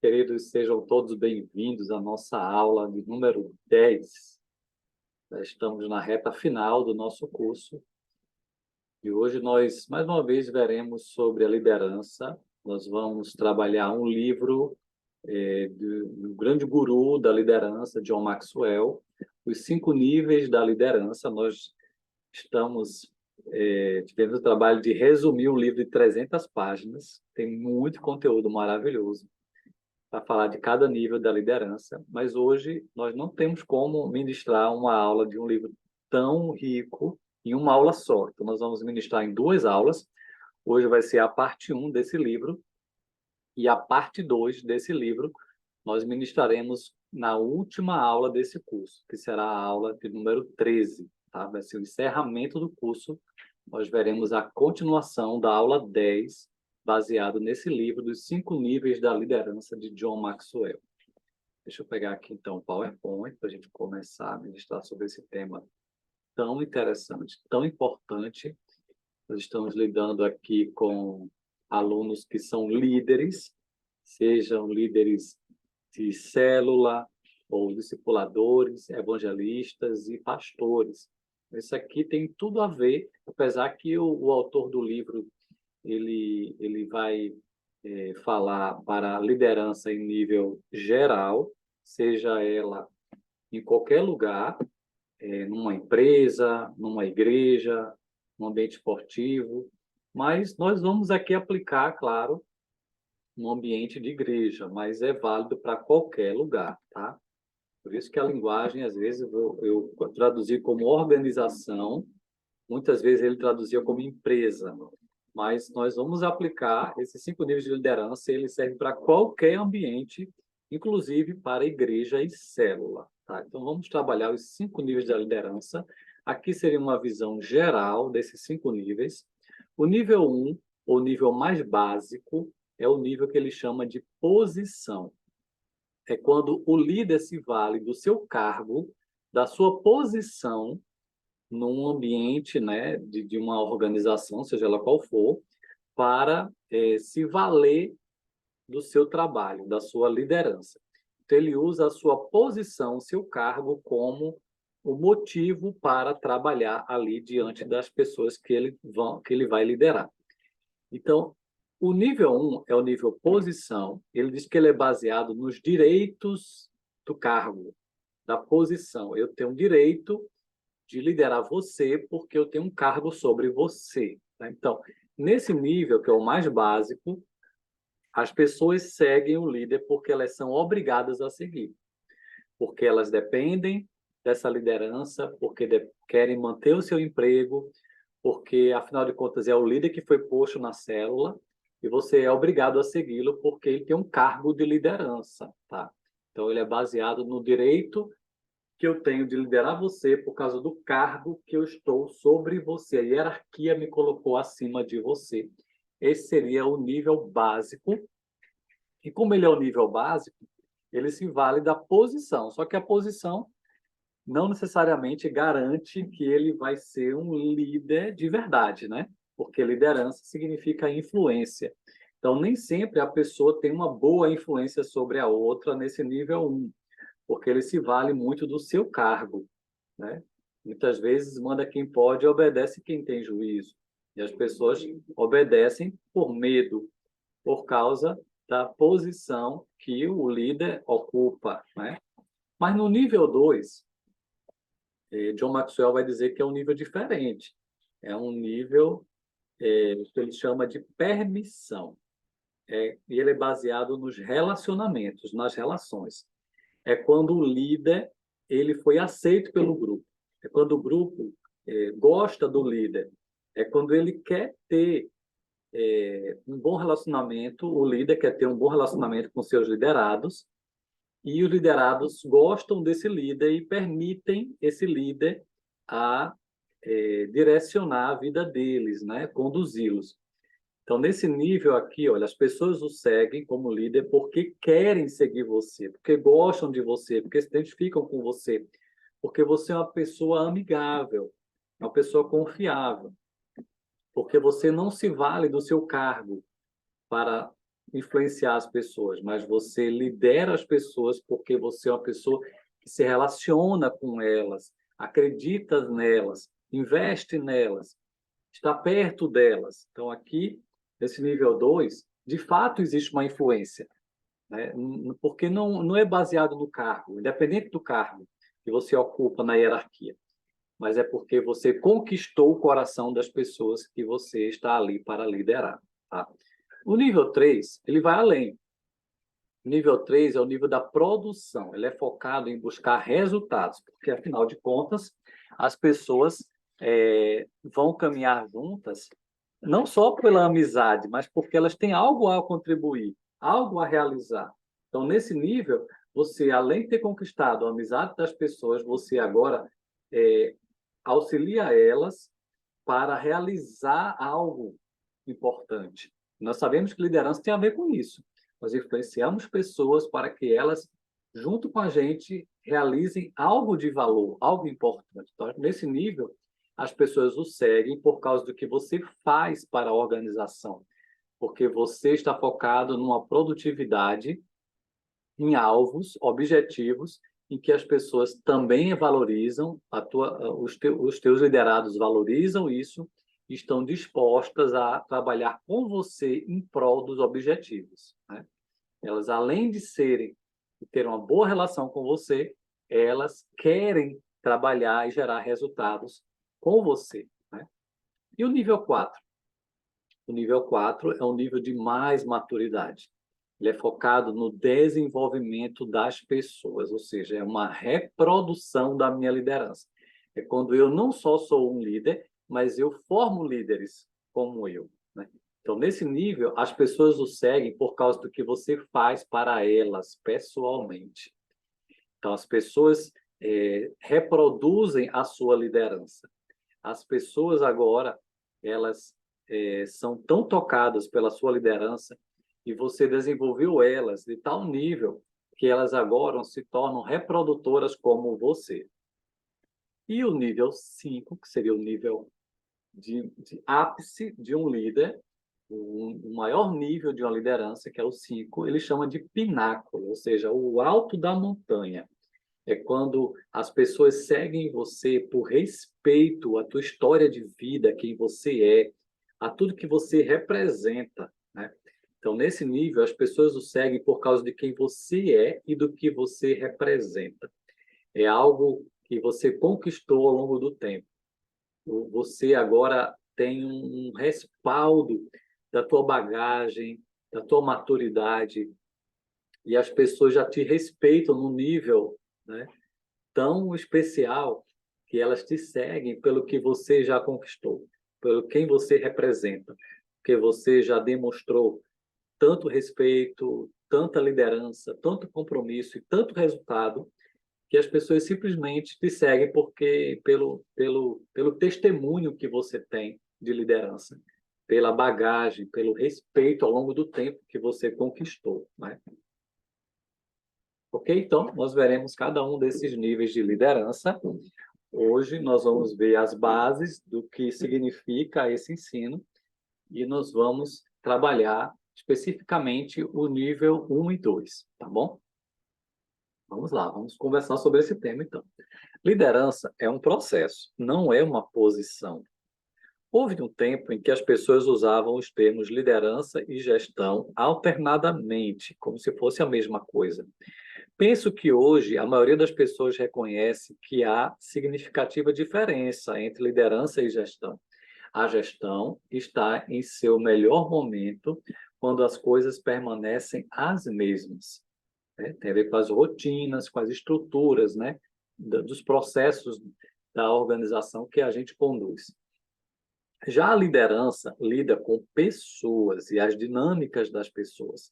queridos, sejam todos bem-vindos à nossa aula de número 10. Já estamos na reta final do nosso curso e hoje nós, mais uma vez, veremos sobre a liderança. Nós vamos trabalhar um livro do grande guru da liderança, John Maxwell, Os 5 Níveis da Liderança. Nós estamos tivemos o trabalho de resumir um livro de 300 páginas, tem muito conteúdo maravilhoso para falar de cada nível da liderança, mas hoje nós não temos como ministrar uma aula de um livro tão rico em uma aula só. Então, nós vamos ministrar em 2 aulas. Hoje vai ser a parte 1 desse livro e a parte 2 desse livro nós ministraremos na última aula desse curso, que será a aula de número 13. Tá? Vai ser o encerramento do curso. Nós veremos a continuação da aula 10, baseado nesse livro dos 5 níveis da liderança de John Maxwell. Deixa eu pegar aqui, então, o PowerPoint para a gente começar a ministrar sobre esse tema tão interessante, tão importante. Nós estamos lidando aqui com alunos que são líderes, sejam líderes de célula, ou discipuladores, evangelistas e pastores. Isso aqui tem tudo a ver, apesar que o autor do livro ele vai falar para a liderança em nível geral, seja ela em qualquer lugar, numa empresa, numa igreja, num ambiente esportivo, mas nós vamos aqui aplicar, claro, no ambiente de igreja, mas é válido para qualquer lugar, tá? Por isso que a linguagem, às vezes, eu traduzi como organização, muitas vezes ele traduzia como empresa, mas nós vamos aplicar esses 5 níveis de liderança, eles servem para qualquer ambiente, inclusive para igreja e célula. Tá? Então, vamos trabalhar os 5 níveis da liderança. Aqui seria uma visão geral desses 5 níveis. O nível 1, ou nível mais básico, é o nível que ele chama de posição. É quando o líder se vale do seu cargo, da sua posição, num ambiente, né, de uma organização, seja ela qual for, para se valer do seu trabalho, da sua liderança. Então, ele usa a sua posição, seu cargo, como o motivo para trabalhar ali diante das pessoas que ele vai liderar. Então, o nível 1 é o nível posição. Ele diz que ele é baseado nos direitos do cargo, da posição. Eu tenho direito de liderar você porque eu tenho um cargo sobre você. Tá? Então, nesse nível, que é o mais básico, as pessoas seguem o líder porque elas são obrigadas a seguir. Porque elas dependem dessa liderança, porque querem manter o seu emprego, porque, afinal de contas, é o líder que foi posto na célula e você é obrigado a segui-lo porque ele tem um cargo de liderança. Tá? Então, ele é baseado no direito que eu tenho de liderar você por causa do cargo que eu estou sobre você. A hierarquia me colocou acima de você. Esse seria o nível básico. E como ele é o nível básico, ele se vale da posição. Só que a posição não necessariamente garante que ele vai ser um líder de verdade, né? Porque liderança significa influência. Então, nem sempre a pessoa tem uma boa influência sobre a outra nesse nível 1, porque ele se vale muito do seu cargo, né? Muitas vezes manda quem pode e obedece quem tem juízo. E as pessoas obedecem por medo, por causa da posição que o líder ocupa, né? Mas no nível 2, John Maxwell vai dizer que é um nível diferente. É um nível que ele chama de permissão. E ele é baseado nos relacionamentos, nas relações. É quando o líder ele foi aceito pelo grupo. É quando o grupo gosta do líder. É quando ele quer ter um bom relacionamento, o líder quer ter um bom relacionamento com seus liderados, e os liderados gostam desse líder e permitem esse líder a direcionar a vida deles, né? Conduzi-los. Então, nesse nível aqui, olha, as pessoas o seguem como líder porque querem seguir você, porque gostam de você, porque se identificam com você, porque você é uma pessoa amigável, uma pessoa confiável, porque você não se vale do seu cargo para influenciar as pessoas, mas você lidera as pessoas porque você é uma pessoa que se relaciona com elas, acredita nelas, investe nelas, está perto delas. Então, aqui, nesse nível 2, de fato existe uma influência, né? Porque não é baseado no cargo, independente do cargo que você ocupa na hierarquia, mas é porque você conquistou o coração das pessoas que você está ali para liderar. Tá? O nível 3, ele vai além. O nível 3 é o nível da produção. Ele é focado em buscar resultados, porque, afinal de contas, as pessoas vão caminhar juntas, não só pela amizade, mas porque elas têm algo a contribuir, algo a realizar. Então, nesse nível, você, além de ter conquistado a amizade das pessoas, você agora auxilia elas para realizar algo importante. Nós sabemos que liderança tem a ver com isso. Nós influenciamos pessoas para que elas, junto com a gente, realizem algo de valor, algo importante. Então, nesse nível, as pessoas o seguem por causa do que você faz para a organização, porque você está focado numa produtividade, em alvos, objetivos, em que as pessoas também valorizam, os teus liderados valorizam isso, e estão dispostas a trabalhar com você em prol dos objetivos, né? Elas, além de ter uma boa relação com você, elas querem trabalhar e gerar resultados com você, né? E o nível 4? O nível 4 é um nível de mais maturidade. Ele é focado no desenvolvimento das pessoas, ou seja, é uma reprodução da minha liderança. É quando eu não só sou um líder, mas eu formo líderes como eu, né? Então, nesse nível, as pessoas o seguem por causa do que você faz para elas pessoalmente. Então, as pessoas reproduzem a sua liderança. As pessoas agora, elas são tão tocadas pela sua liderança e você desenvolveu elas de tal nível que elas agora se tornam reprodutoras como você. E o nível 5, que seria o nível de ápice de um líder, o maior nível de uma liderança, que é o 5, ele chama de pináculo, ou seja, o alto da montanha. É quando as pessoas seguem você por respeito à tua história de vida, quem você é, a tudo que você representa, né? Então, nesse nível, as pessoas o seguem por causa de quem você é e do que você representa. É algo que você conquistou ao longo do tempo. Você agora tem um respaldo da tua bagagem, da tua maturidade, e as pessoas já te respeitam no nível, né, tão especial que elas te seguem pelo que você já conquistou, pelo quem você representa, porque você já demonstrou tanto respeito, tanta liderança, tanto compromisso e tanto resultado que as pessoas simplesmente te seguem porque pelo testemunho que você tem de liderança, pela bagagem, pelo respeito ao longo do tempo que você conquistou, né? Ok? Então, nós veremos cada um desses níveis de liderança. Hoje nós vamos ver as bases do que significa esse ensino e nós vamos trabalhar especificamente o nível 1 e 2, tá bom? Vamos lá, vamos conversar sobre esse tema então. Liderança é um processo, não é uma posição. Houve um tempo em que as pessoas usavam os termos liderança e gestão alternadamente, como se fosse a mesma coisa. Penso que hoje a maioria das pessoas reconhece que há significativa diferença entre liderança e gestão. A gestão está em seu melhor momento quando as coisas permanecem as mesmas, né? Tem a ver com as rotinas, com as estruturas, né, dos processos da organização que a gente conduz. Já a liderança lida com pessoas e as dinâmicas das pessoas,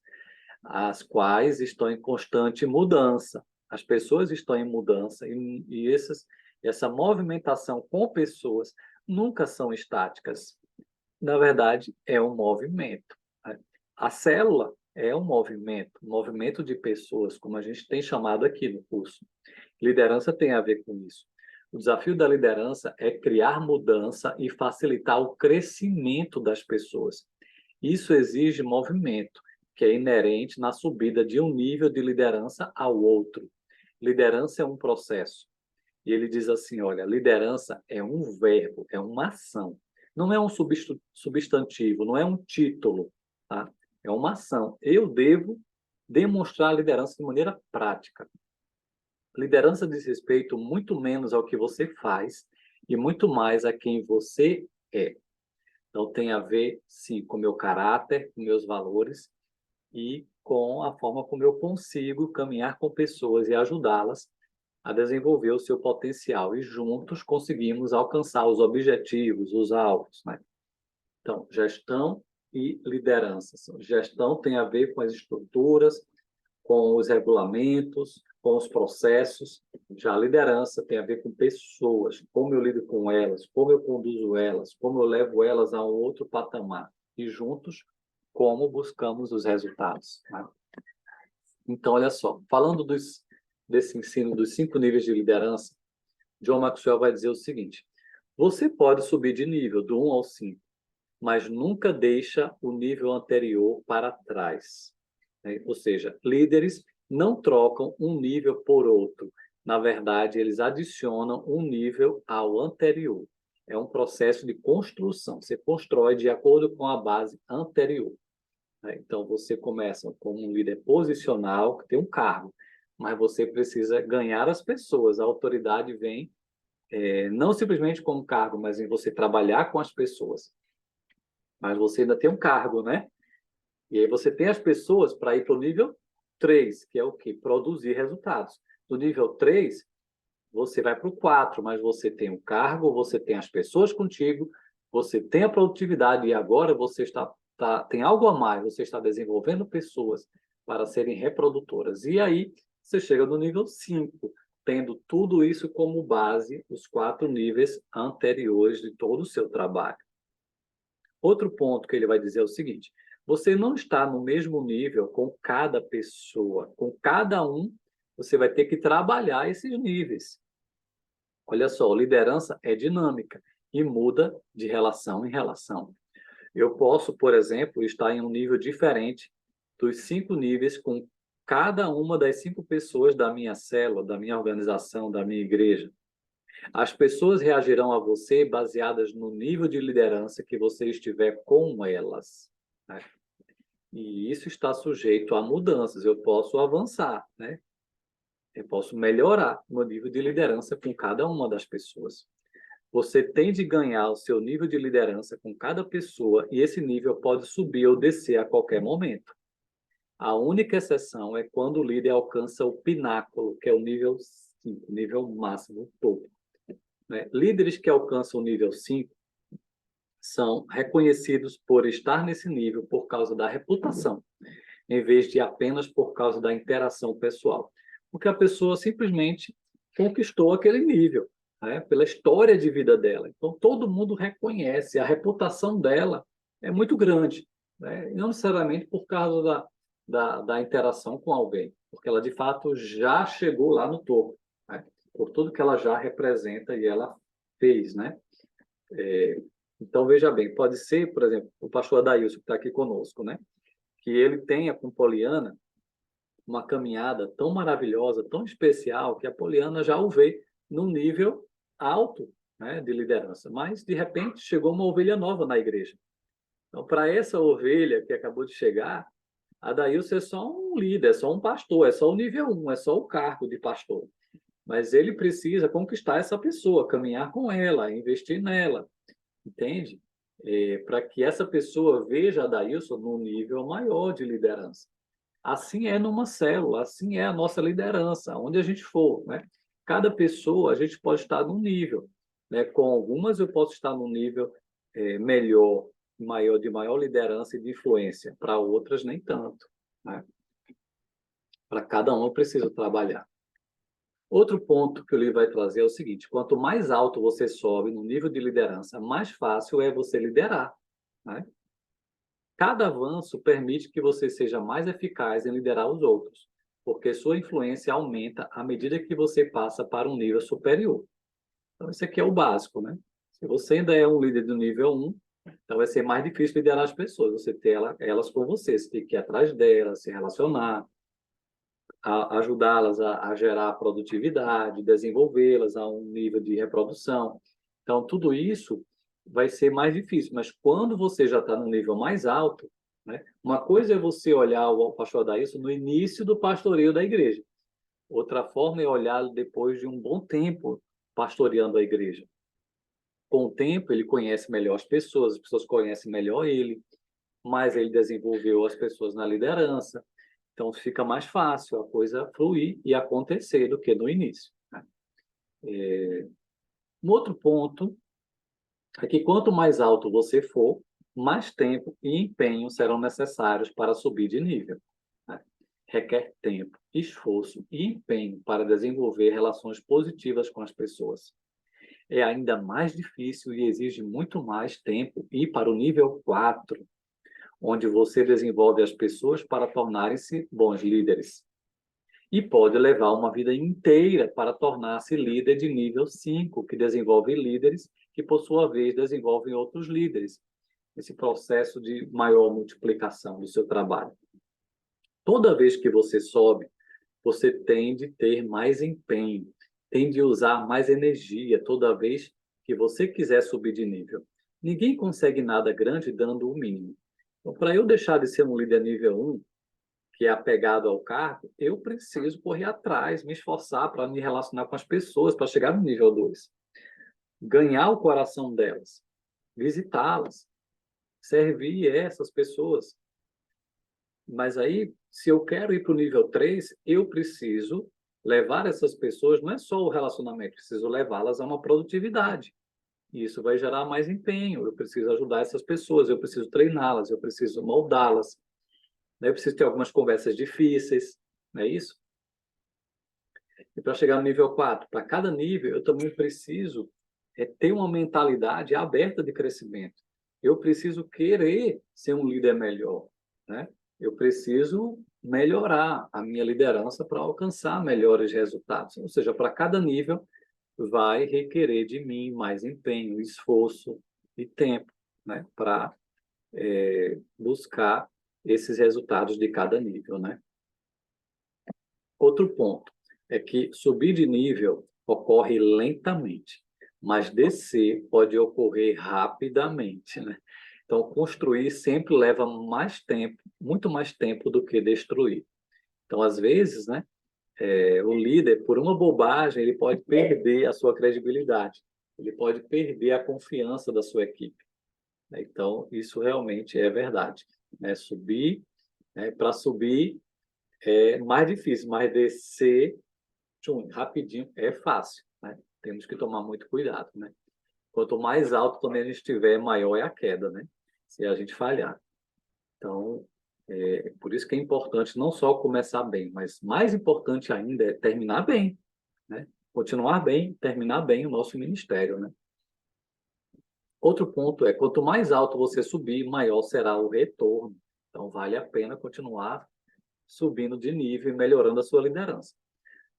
as quais estão em constante mudança. As pessoas estão em mudança e essa movimentação com pessoas nunca são estáticas. Na verdade, é um movimento, né? A célula é um movimento de pessoas, como a gente tem chamado aqui no curso. Liderança tem a ver com isso. O desafio da liderança é criar mudança e facilitar o crescimento das pessoas. Isso exige movimento. que é inerente na subida de um nível de liderança ao outro. Liderança é um processo. E ele diz assim, olha, liderança é um verbo, é uma ação. Não é um substantivo, não é um título, tá? É uma ação. Eu devo demonstrar a liderança de maneira prática. Liderança diz respeito muito menos ao que você faz e muito mais a quem você é. Então, tem a ver, sim, com o meu caráter, com meus valores e com a forma como eu consigo caminhar com pessoas e ajudá-las a desenvolver o seu potencial. E juntos conseguimos alcançar os objetivos, os alvos, né? Então, gestão e liderança. Gestão tem a ver com as estruturas, com os regulamentos, com os processos. Já a liderança tem a ver com pessoas, como eu lido com elas, como eu conduzo elas, como eu levo elas a um outro patamar. E juntos, como buscamos os resultados, né? Então, olha só, falando desse ensino dos 5 níveis de liderança, John Maxwell vai dizer o seguinte: você pode subir de nível do 1 ao 5, mas nunca deixa o nível anterior para trás, né? Ou seja, líderes não trocam um nível por outro. Na verdade, eles adicionam um nível ao anterior. É um processo de construção. Você constrói de acordo com a base anterior, né? Então, você começa como um líder posicional, que tem um cargo, mas você precisa ganhar as pessoas. A autoridade vem não simplesmente como cargo, mas em você trabalhar com as pessoas. Mas você ainda tem um cargo, né? E aí você tem as pessoas para ir para o nível 3, que é o quê? Produzir resultados. Do nível 3, você vai para o 4, mas você tem o cargo, você tem as pessoas contigo, você tem a produtividade e agora você tem algo a mais, você está desenvolvendo pessoas para serem reprodutoras. E aí você chega no nível 5, tendo tudo isso como base, os 4 níveis anteriores de todo o seu trabalho. Outro ponto que ele vai dizer é o seguinte: você não está no mesmo nível com cada pessoa, com cada um, você vai ter que trabalhar esses níveis. Olha só, liderança é dinâmica e muda de relação em relação. Eu posso, por exemplo, estar em um nível diferente dos 5 níveis com cada uma das 5 pessoas da minha célula, da minha organização, da minha igreja. As pessoas reagirão a você baseadas no nível de liderança que você estiver com elas, né? E isso está sujeito a mudanças. Eu posso avançar, né? Eu posso melhorar o nível de liderança com cada uma das pessoas. Você tem de ganhar o seu nível de liderança com cada pessoa e esse nível pode subir ou descer a qualquer momento. A única exceção é quando o líder alcança o pináculo, que é o nível 5, nível máximo, o topo, né? Líderes que alcançam o nível 5 são reconhecidos por estar nesse nível por causa da reputação, em vez de apenas por causa da interação pessoal. Porque a pessoa simplesmente conquistou aquele nível, né, pela história de vida dela. Então, todo mundo reconhece, a reputação dela é muito grande, né? Não necessariamente por causa da interação com alguém, porque ela, de fato, já chegou lá no topo, né? Por tudo que ela já representa e ela fez, né? Então, veja bem, pode ser, por exemplo, o pastor Adailson, que está aqui conosco, né? Que ele tenha com Poliana uma caminhada tão maravilhosa, tão especial, que a Poliana já o vê num nível alto, né, de liderança. Mas, de repente, chegou uma ovelha nova na igreja. Então, para essa ovelha que acabou de chegar, Adailson é só um líder, é só um pastor, é só o nível 1, é só o cargo de pastor. Mas ele precisa conquistar essa pessoa, caminhar com ela, investir nela, entende? Para que essa pessoa veja a Adailson num nível maior de liderança. Assim é numa célula, assim é a nossa liderança, onde a gente for, né? Cada pessoa, a gente pode estar num nível, né? Com algumas eu posso estar num nível melhor, maior, de maior liderança e de influência, para outras nem tanto, né? Para cada um eu preciso trabalhar. Outro ponto que o livro vai trazer é o seguinte: quanto mais alto você sobe no nível de liderança, mais fácil é você liderar, né? Cada avanço permite que você seja mais eficaz em liderar os outros, porque sua influência aumenta à medida que você passa para um nível superior. Então, isso aqui é o básico, né? Se você ainda é um líder do nível 1, Então, vai ser mais difícil liderar as pessoas, você ter elas com você, você tem que ir atrás delas, se relacionar, ajudá-las a gerar produtividade, desenvolvê-las a um nível de reprodução. Então, tudo isso vai ser mais difícil, mas quando você já está no nível mais alto, né, uma coisa é você olhar o pastor Adailson no início do pastoreio da igreja, outra forma é olhar depois de um bom tempo pastoreando a igreja. Com o tempo, ele conhece melhor as pessoas conhecem melhor ele, mas ele desenvolveu as pessoas na liderança, então fica mais fácil a coisa fluir e acontecer do que no início, né? Um outro ponto é que quanto mais alto você for, mais tempo e empenho serão necessários para subir de nível, né? Requer tempo, esforço e empenho para desenvolver relações positivas com as pessoas. É ainda mais difícil e exige muito mais tempo ir para o nível 4, onde você desenvolve as pessoas para tornarem-se bons líderes. E pode levar uma vida inteira para tornar-se líder de nível 5, que desenvolve líderes que, por sua vez, desenvolvem outros líderes. Esse processo de maior multiplicação do seu trabalho. Toda vez que você sobe, você tem de ter mais empenho, tem de usar mais energia toda vez que você quiser subir de nível. Ninguém consegue nada grande dando o mínimo. Então, para eu deixar de ser um líder nível 1, que é apegado ao cargo, eu preciso correr atrás, me esforçar para me relacionar com as pessoas, para chegar no nível 2. Ganhar o coração delas, visitá-las, servir essas pessoas. Mas aí, se eu quero ir para o nível 3, eu preciso levar essas pessoas, não é só o relacionamento, preciso levá-las a uma produtividade. E isso vai gerar mais empenho. Eu preciso ajudar essas pessoas, eu preciso treiná-las, eu preciso moldá-las, né? Eu preciso ter algumas conversas difíceis, não é isso? E para chegar no nível 4, para cada nível, eu também preciso ter uma mentalidade aberta de crescimento. Eu preciso querer ser um líder melhor, né? Eu preciso melhorar a minha liderança para alcançar melhores resultados. Ou seja, para cada nível vai requerer de mim mais empenho, esforço e tempo, né? Para buscar esses resultados de cada nível, né? Outro ponto é que subir de nível ocorre lentamente, mas descer pode ocorrer rapidamente, né? Então, construir sempre leva mais tempo, muito mais tempo do que destruir. Então, às vezes, né, o líder, por uma bobagem, ele pode perder a sua credibilidade, ele pode perder a confiança da sua equipe, né? Então, isso realmente é verdade, né? Subir, né, para subir é mais difícil, mas descer rapidinho é fácil, né? Temos que tomar muito cuidado, né? Quanto mais alto também a gente estiver, maior é a queda, né? Se a gente falhar. Então, por isso que é importante não só começar bem, mas mais importante ainda é terminar bem, né? Continuar bem, terminar bem o nosso ministério, né? Outro ponto é, quanto mais alto você subir, maior será o retorno. Então, vale a pena continuar subindo de nível e melhorando a sua liderança.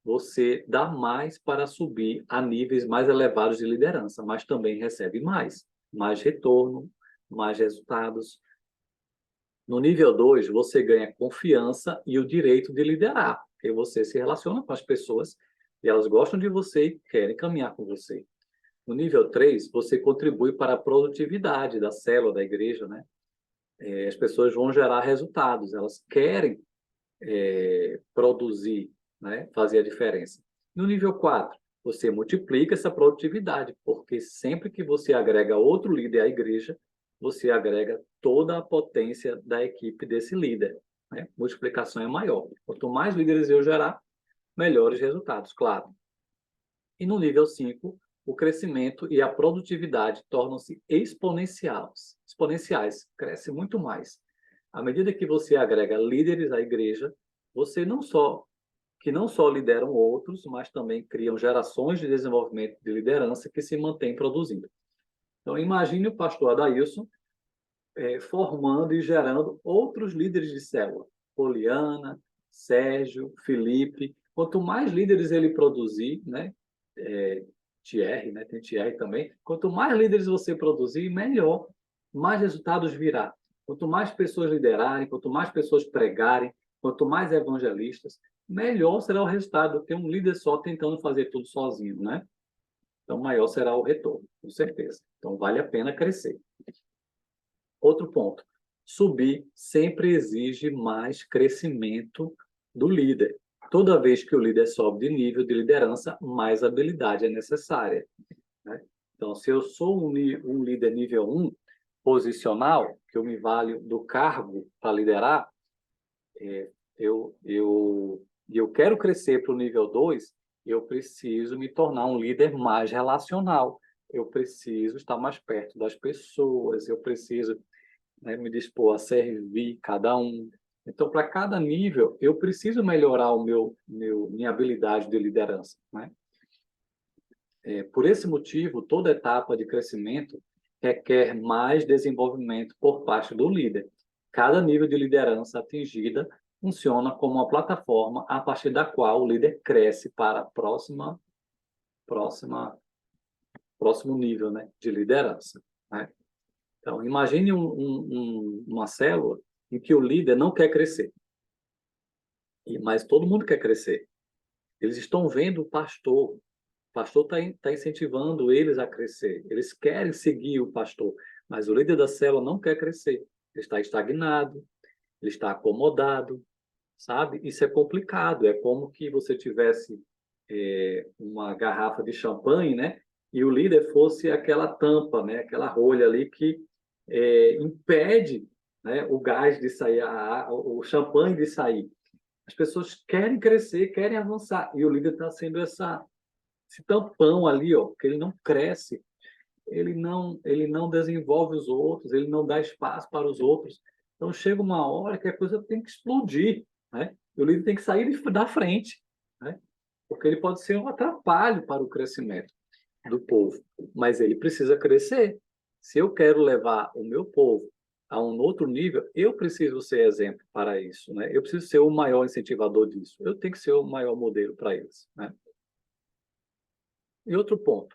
Você dá mais para subir a níveis mais elevados de liderança, mas também recebe mais retorno, mais resultados. No nível 2, você ganha confiança e o direito de liderar, porque você se relaciona com as pessoas e elas gostam de você e querem caminhar com você. No nível 3, você contribui para a produtividade da célula, da igreja, né? As pessoas vão gerar resultados, elas querem produzir, né? Fazer a diferença. No nível 4, você multiplica essa produtividade, porque sempre que você agrega outro líder à igreja, você agrega toda a potência da equipe desse líder, né? Multiplicação é maior. Quanto mais líderes eu gerar, melhores resultados, claro. E no nível 5, o crescimento e a produtividade tornam-se exponenciais, cresce muito mais. À medida que você agrega líderes à igreja, você não só lideram outros, mas também criam gerações de desenvolvimento de liderança que se mantêm produzindo. Então, imagine o pastor Adailson formando e gerando outros líderes de célula. Poliana, Sérgio, Felipe. Quanto mais líderes ele produzir, né? Thierry, né? Tem Thierry também. Quanto mais líderes você produzir, melhor. mais resultados virá. Quanto mais pessoas liderarem, quanto mais pessoas pregarem, quanto mais evangelistas, melhor será o resultado do que um líder só tentando fazer tudo sozinho, né? Então, maior será o retorno, com certeza. Então, vale a pena crescer. Outro ponto, subir sempre exige mais crescimento do líder. Toda vez que o líder sobe de nível de liderança, mais habilidade é necessária, né? Então, se eu sou um líder nível 1, posicional, que eu me valho do cargo para liderar, eu quero crescer para o nível 2, eu preciso me tornar um líder mais relacional. Eu preciso estar mais perto das pessoas, eu preciso, né, me dispor a servir cada um. Então, para cada nível, eu preciso melhorar minha habilidade de liderança, né? Por esse motivo, toda etapa de crescimento requer mais desenvolvimento por parte do líder. Cada nível de liderança atingida funciona como uma plataforma a partir da qual o líder cresce para a próxima, próximo nível, né, de liderança, né? Então, imagine uma célula em que o líder não quer crescer, mas todo mundo quer crescer. Eles estão vendo o pastor está incentivando eles a crescer. Eles querem seguir o pastor, mas o líder da célula não quer crescer. Ele está estagnado, ele está acomodado, sabe? Isso é complicado. É como que você tivesse uma garrafa de champanhe, né? E o líder fosse aquela tampa, né? Aquela rolha ali que impede, né, o gás de sair, o champanhe de sair. As pessoas querem crescer, querem avançar, e o líder está sendo esse tampão ali, ó, que ele não cresce, ele não desenvolve os outros, ele não dá espaço para os outros. Então chega uma hora que a coisa tem que explodir, né? E o líder tem que sair da frente, né? Porque ele pode ser um atrapalho para o crescimento do povo, mas ele precisa crescer. Se eu quero levar o meu povo a um outro nível, eu preciso ser exemplo para isso, né? Eu preciso ser o maior incentivador disso. Eu tenho que ser o maior modelo para eles, né? E outro ponto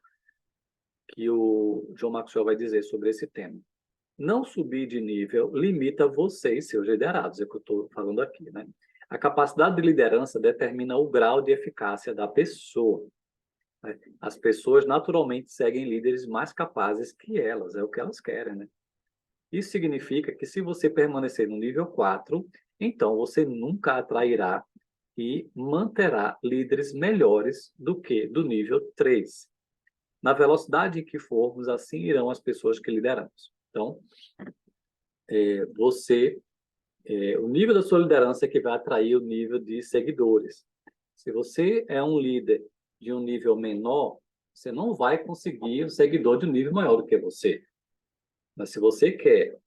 que o John Maxwell vai dizer sobre esse tema. Não subir de nível limita você e seus liderados, é o que eu estou falando aqui, né? A capacidade de liderança determina o grau de eficácia da pessoa, né? As pessoas naturalmente seguem líderes mais capazes que elas, é o que elas querem, né? Isso significa que se você permanecer no nível 4, então você nunca atrairá e manterá líderes melhores do que do nível 3. Na velocidade em que formos, assim irão as pessoas que lideramos. Então, o nível da sua liderança é que vai atrair o nível de seguidores. Se você é um líder de um nível menor, você não vai conseguir um seguidor de um nível maior do que você. Mas se você quer,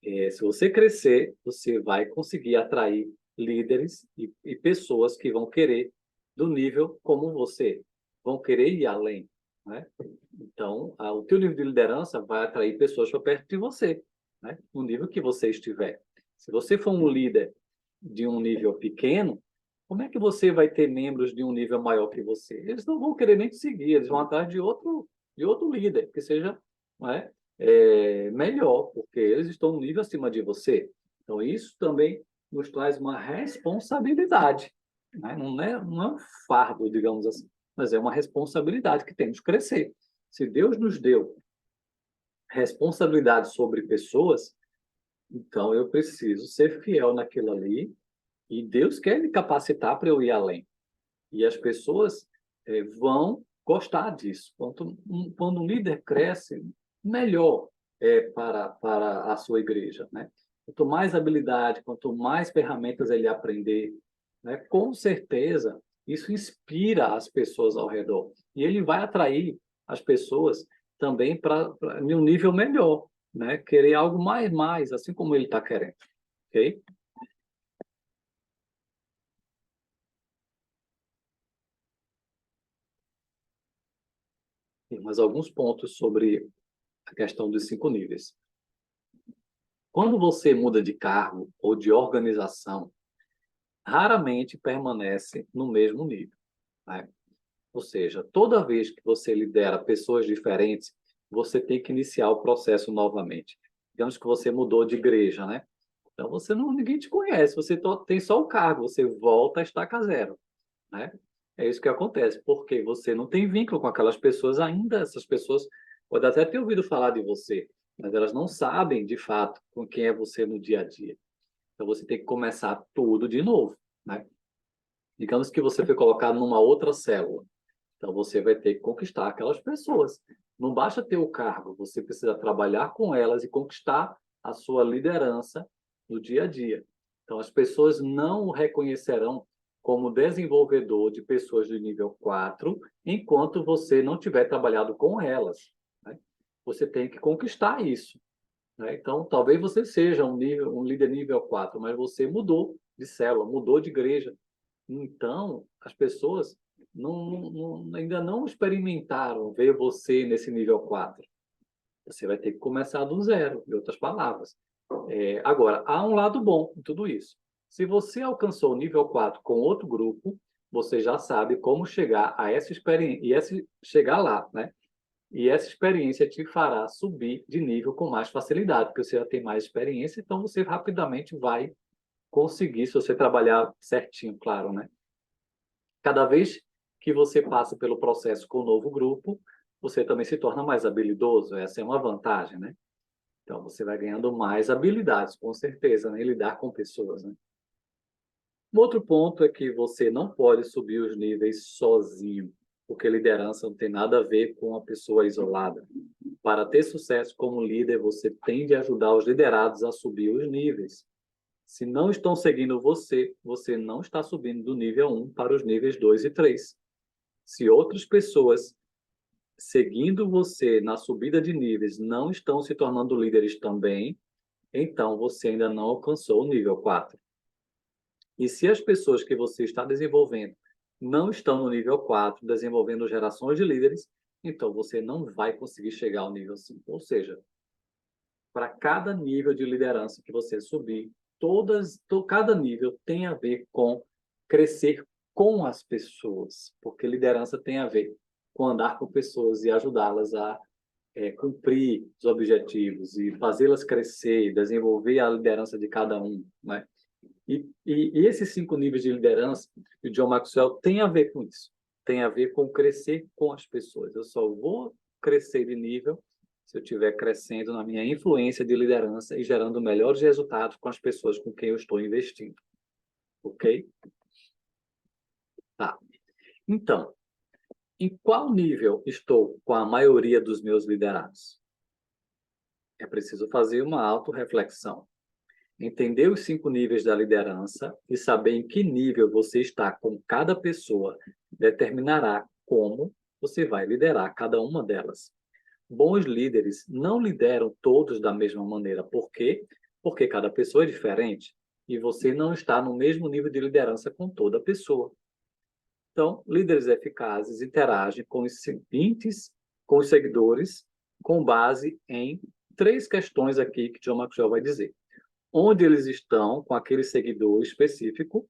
se você crescer, você vai conseguir atrair líderes e pessoas que vão querer do nível como você, vão querer ir além, né? Então, o teu nível de liderança vai atrair pessoas para perto de você, né? No nível que você estiver. Se você for um líder de um nível pequeno, como é que você vai ter membros de um nível maior que você? Eles não vão querer nem te seguir, eles vão atrás de outro líder que seja, não é, melhor, porque eles estão no nível acima de você. Então, isso também nos traz uma responsabilidade, né? Não é um fardo, digamos assim, mas é uma responsabilidade que temos que crescer. Se Deus nos deu responsabilidade sobre pessoas, então eu preciso ser fiel naquilo ali e Deus quer me capacitar para eu ir além. E as pessoas vão gostar disso. Quando um líder cresce, melhor para a sua igreja, né? Quanto mais habilidade, quanto mais ferramentas ele aprender, né, com certeza isso inspira as pessoas ao redor. E ele vai atrair as pessoas também para um nível melhor, né? Querer algo mais, assim como ele está querendo, ok? Tem mais alguns pontos sobre a questão dos 5 níveis. Quando você muda de cargo ou de organização, raramente permanece no mesmo nível, né? Ou seja, toda vez que você lidera pessoas diferentes, você tem que iniciar o processo novamente. digamos que você mudou de igreja, né? Então, ninguém te conhece, você tem só o cargo, você volta a estaca zero, né? É isso que acontece, porque você não tem vínculo com aquelas pessoas ainda, essas pessoas podem até ter ouvido falar de você, mas elas não sabem, de fato, com quem é você no dia a dia. Então, você tem que começar tudo de novo, né? Digamos que você foi colocado numa outra célula. Então, você vai ter que conquistar aquelas pessoas. Não basta ter o cargo, você precisa trabalhar com elas e conquistar a sua liderança no dia a dia. Então, as pessoas não o reconhecerão como desenvolvedor de pessoas de nível 4 enquanto você não tiver trabalhado com elas, né? Você tem que conquistar isso, né? Então, talvez você seja um líder nível 4, mas você mudou de célula, mudou de igreja. Então, as pessoas ainda não experimentaram ver você nesse nível 4. Você vai ter que começar do zero, em outras palavras. Agora, há um lado bom em tudo isso. Se você alcançou o nível 4 com outro grupo, você já sabe como chegar a essa experiência e chegar lá, né? E essa experiência te fará subir de nível com mais facilidade, porque você já tem mais experiência, então você rapidamente vai conseguir, se você trabalhar certinho, claro, né? Cada vez que você passa pelo processo com o novo grupo, você também se torna mais habilidoso. Essa é uma vantagem, né? Então, você vai ganhando mais habilidades, com certeza, né? Em lidar com pessoas, né? Um outro ponto é que você não pode subir os níveis sozinho, porque liderança não tem nada a ver com uma pessoa isolada. Para ter sucesso como líder, você tem de ajudar os liderados a subir os níveis. Se não estão seguindo você, você não está subindo do nível 1 para os níveis 2 e 3. Se outras pessoas seguindo você na subida de níveis não estão se tornando líderes também, então você ainda não alcançou o nível 4. E se as pessoas que você está desenvolvendo não estão no nível 4, desenvolvendo gerações de líderes, então você não vai conseguir chegar ao nível 5. Ou seja, para cada nível de liderança que você subir, cada nível tem a ver com crescer com as pessoas, porque liderança tem a ver com andar com pessoas e ajudá-las a cumprir os objetivos e fazê-las crescer, desenvolver a liderança de cada um, né? E esses 5 níveis de liderança, o John Maxwell tem a ver com isso, tem a ver com crescer com as pessoas. Eu só vou crescer de nível se eu estiver crescendo na minha influência de liderança e gerando melhores resultados com as pessoas com quem eu estou investindo. Ok? Tá. Então, em qual nível estou com a maioria dos meus liderados? É preciso fazer uma autorreflexão. Entender os 5 níveis da liderança e saber em que nível você está com cada pessoa determinará como você vai liderar cada uma delas. Bons líderes não lideram todos da mesma maneira. Por quê? Porque cada pessoa é diferente e você não está no mesmo nível de liderança com toda pessoa. Então, líderes eficazes interagem com os seguintes, com os seguidores, com base em 3 questões aqui que John Maxwell vai dizer. Onde eles estão com aquele seguidor específico,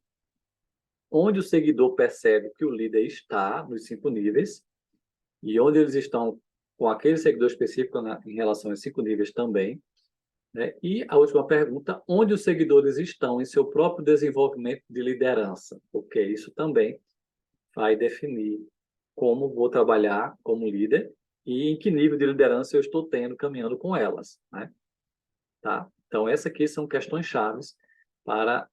onde o seguidor percebe que o líder está nos 5 níveis, e onde eles estão com aquele seguidor específico em relação aos 5 níveis também, né? E a última pergunta, onde os seguidores estão em seu próprio desenvolvimento de liderança, porque isso também vai definir como vou trabalhar como líder e em que nível de liderança eu estou tendo caminhando com elas, né? Tá? Então, essas aqui são questões chaves para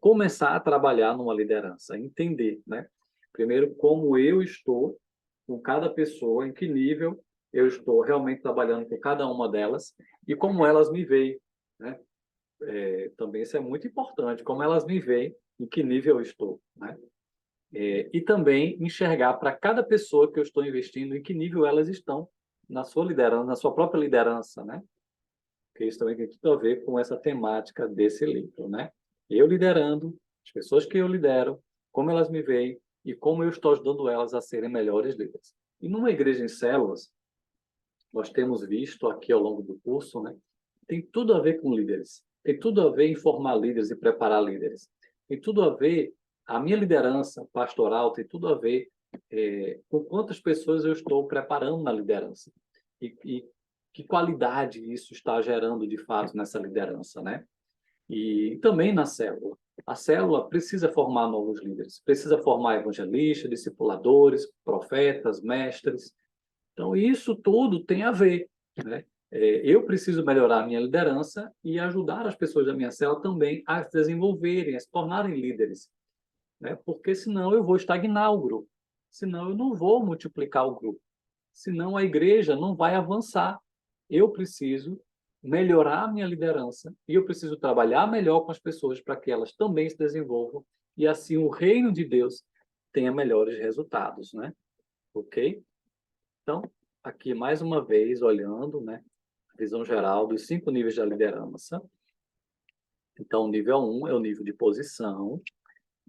começar a trabalhar numa liderança, entender, né? Primeiro, como eu estou com cada pessoa, em que nível eu estou realmente trabalhando com cada uma delas e como elas me veem, né? Também isso é muito importante, como elas me veem, em que nível eu estou, né? E também enxergar para cada pessoa que eu estou investindo, em que nível elas estão na sua liderança, na sua própria liderança, né? Porque isso também tem tudo a ver com essa temática desse livro, né? Eu liderando, as pessoas que eu lidero, como elas me veem e como eu estou ajudando elas a serem melhores líderes. E numa igreja em células, nós temos visto aqui ao longo do curso, né? Tem tudo a ver com líderes. Tem tudo a ver em formar líderes e preparar líderes. Tem tudo a ver, a minha liderança pastoral tem tudo a ver com quantas pessoas eu estou preparando na liderança. E que qualidade isso está gerando de fato nessa liderança, né? E também na célula. A célula precisa formar novos líderes, precisa formar evangelistas, discipuladores, profetas, mestres. Então, isso tudo tem a ver, né? Eu preciso melhorar a minha liderança e ajudar as pessoas da minha célula também a se desenvolverem, a se tornarem líderes, né? Porque senão eu vou estagnar o grupo, senão eu não vou multiplicar o grupo, senão a igreja não vai avançar. Eu preciso melhorar a minha liderança e eu preciso trabalhar melhor com as pessoas para que elas também se desenvolvam e assim o reino de Deus tenha melhores resultados, né? Ok? Então, aqui mais uma vez olhando, né, a visão geral dos 5 níveis da liderança. Então, o nível 1 é o nível de posição,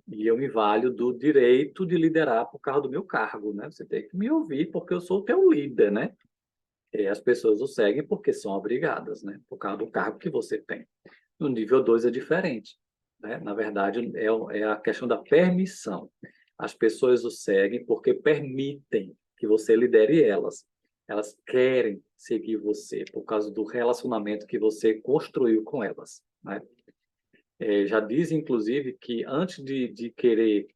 e eu me valho do direito de liderar por causa do meu cargo, né? Você tem que me ouvir porque eu sou o teu líder, né? E as pessoas o seguem porque são obrigadas, né? Por causa do cargo que você tem. No nível 2 é diferente, né? Na verdade, é a questão da permissão. As pessoas o seguem porque permitem que você lidere elas. Elas querem seguir você por causa do relacionamento que você construiu com elas, né? Já diz, inclusive, que antes de querer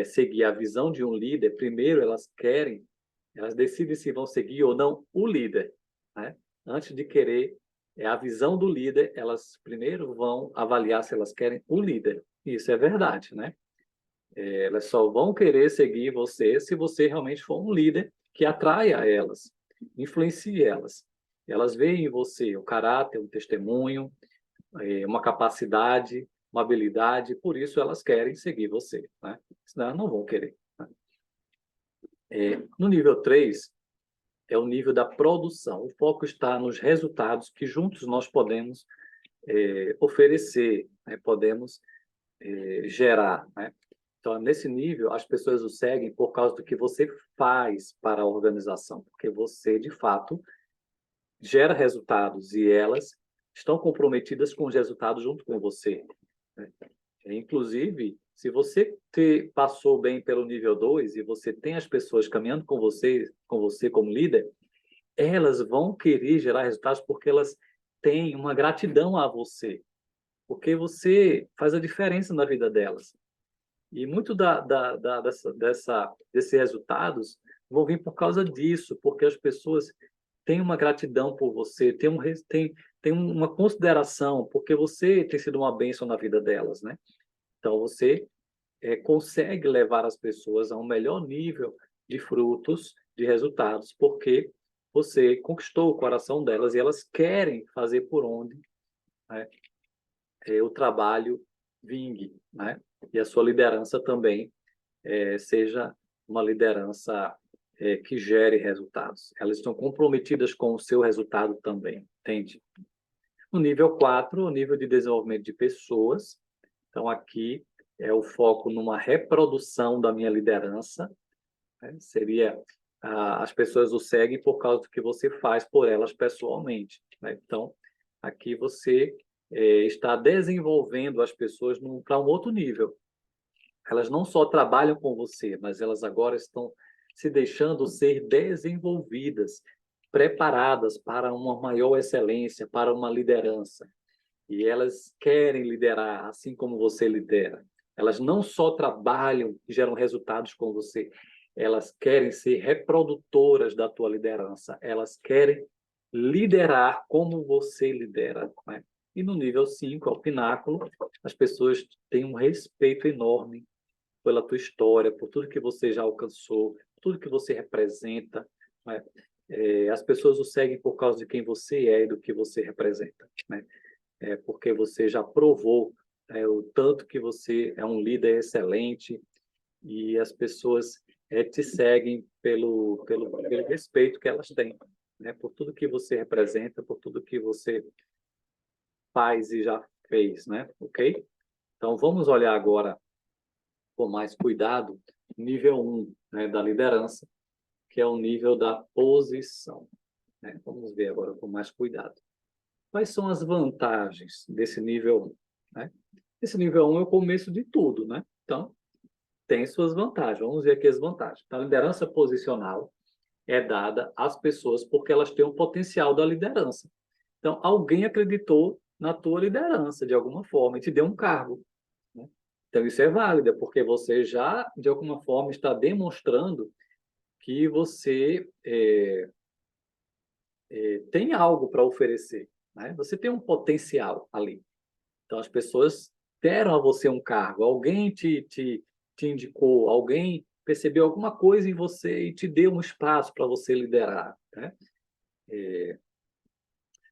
seguir a visão de um líder, primeiro elas decidem se vão seguir ou não o líder, né? Antes de querer a visão do líder, elas primeiro vão avaliar se elas querem o líder. Isso é verdade, né? Elas só vão querer seguir você se você realmente for um líder que atraia elas, influencie elas. Elas veem em você o caráter, o testemunho, uma capacidade, uma habilidade, por isso elas querem seguir você, né? Senão elas não vão querer, né? No nível 3 é o nível da produção. O foco está nos resultados que juntos nós podemos oferecer, né? Podemos gerar, né? Então, nesse nível, as pessoas o seguem por causa do que você faz para a organização, porque você, de fato, gera resultados e elas estão comprometidas com os resultados junto com você, né? Inclusive, se você passou bem pelo nível 2 e você tem as pessoas caminhando com você como líder, elas vão querer gerar resultados porque elas têm uma gratidão a você, porque você faz a diferença na vida delas. E muito desses resultados vão vir por causa disso, porque as pessoas têm uma gratidão por você, têm uma consideração, porque você tem sido uma bênção na vida delas, né? Então, você consegue levar as pessoas a um melhor nível de frutos, de resultados, porque você conquistou o coração delas e elas querem fazer por onde, né, o trabalho vingue, né? E a sua liderança também seja uma liderança que gere resultados. Elas estão comprometidas com o seu resultado também, entende? No nível 4, o nível de desenvolvimento de pessoas. Então, aqui é o foco numa reprodução da minha liderança, né? Seria as pessoas o seguem por causa do que você faz por elas pessoalmente, né? Então, aqui você está desenvolvendo as pessoas para um outro nível. Elas não só trabalham com você, mas elas agora estão se deixando ser desenvolvidas, preparadas para uma maior excelência, para uma liderança. E elas querem liderar, assim como você lidera. Elas não só trabalham e geram resultados com você, elas querem ser reprodutoras da tua liderança. Elas querem liderar como você lidera, né? E no nível 5, ao pináculo, as pessoas têm um respeito enorme pela tua história, por tudo que você já alcançou, tudo que você representa, né? As pessoas o seguem por causa de quem você é e do que você representa, né? Porque você já provou o tanto que você é um líder excelente e as pessoas te seguem pelo respeito que elas têm, né? Por tudo que você representa, por tudo que você faz e já fez, né? Ok? Então, vamos olhar agora com mais cuidado nível 1, né, da liderança, que é o nível da posição, né? Vamos ver agora com mais cuidado. Quais são as vantagens desse nível 1, né? Esse nível 1 é o começo de tudo, né? Então, tem suas vantagens. Vamos ver aqui as vantagens. Então, a liderança posicional é dada às pessoas porque elas têm um potencial da liderança. Então, alguém acreditou na tua liderança de alguma forma e te deu um cargo, né? Então, isso é válido, porque você já, de alguma forma, está demonstrando que você tem algo para oferecer, né? Você tem um potencial ali. Então, as pessoas deram a você um cargo, alguém te indicou, alguém percebeu alguma coisa em você e te deu um espaço para você liderar, né?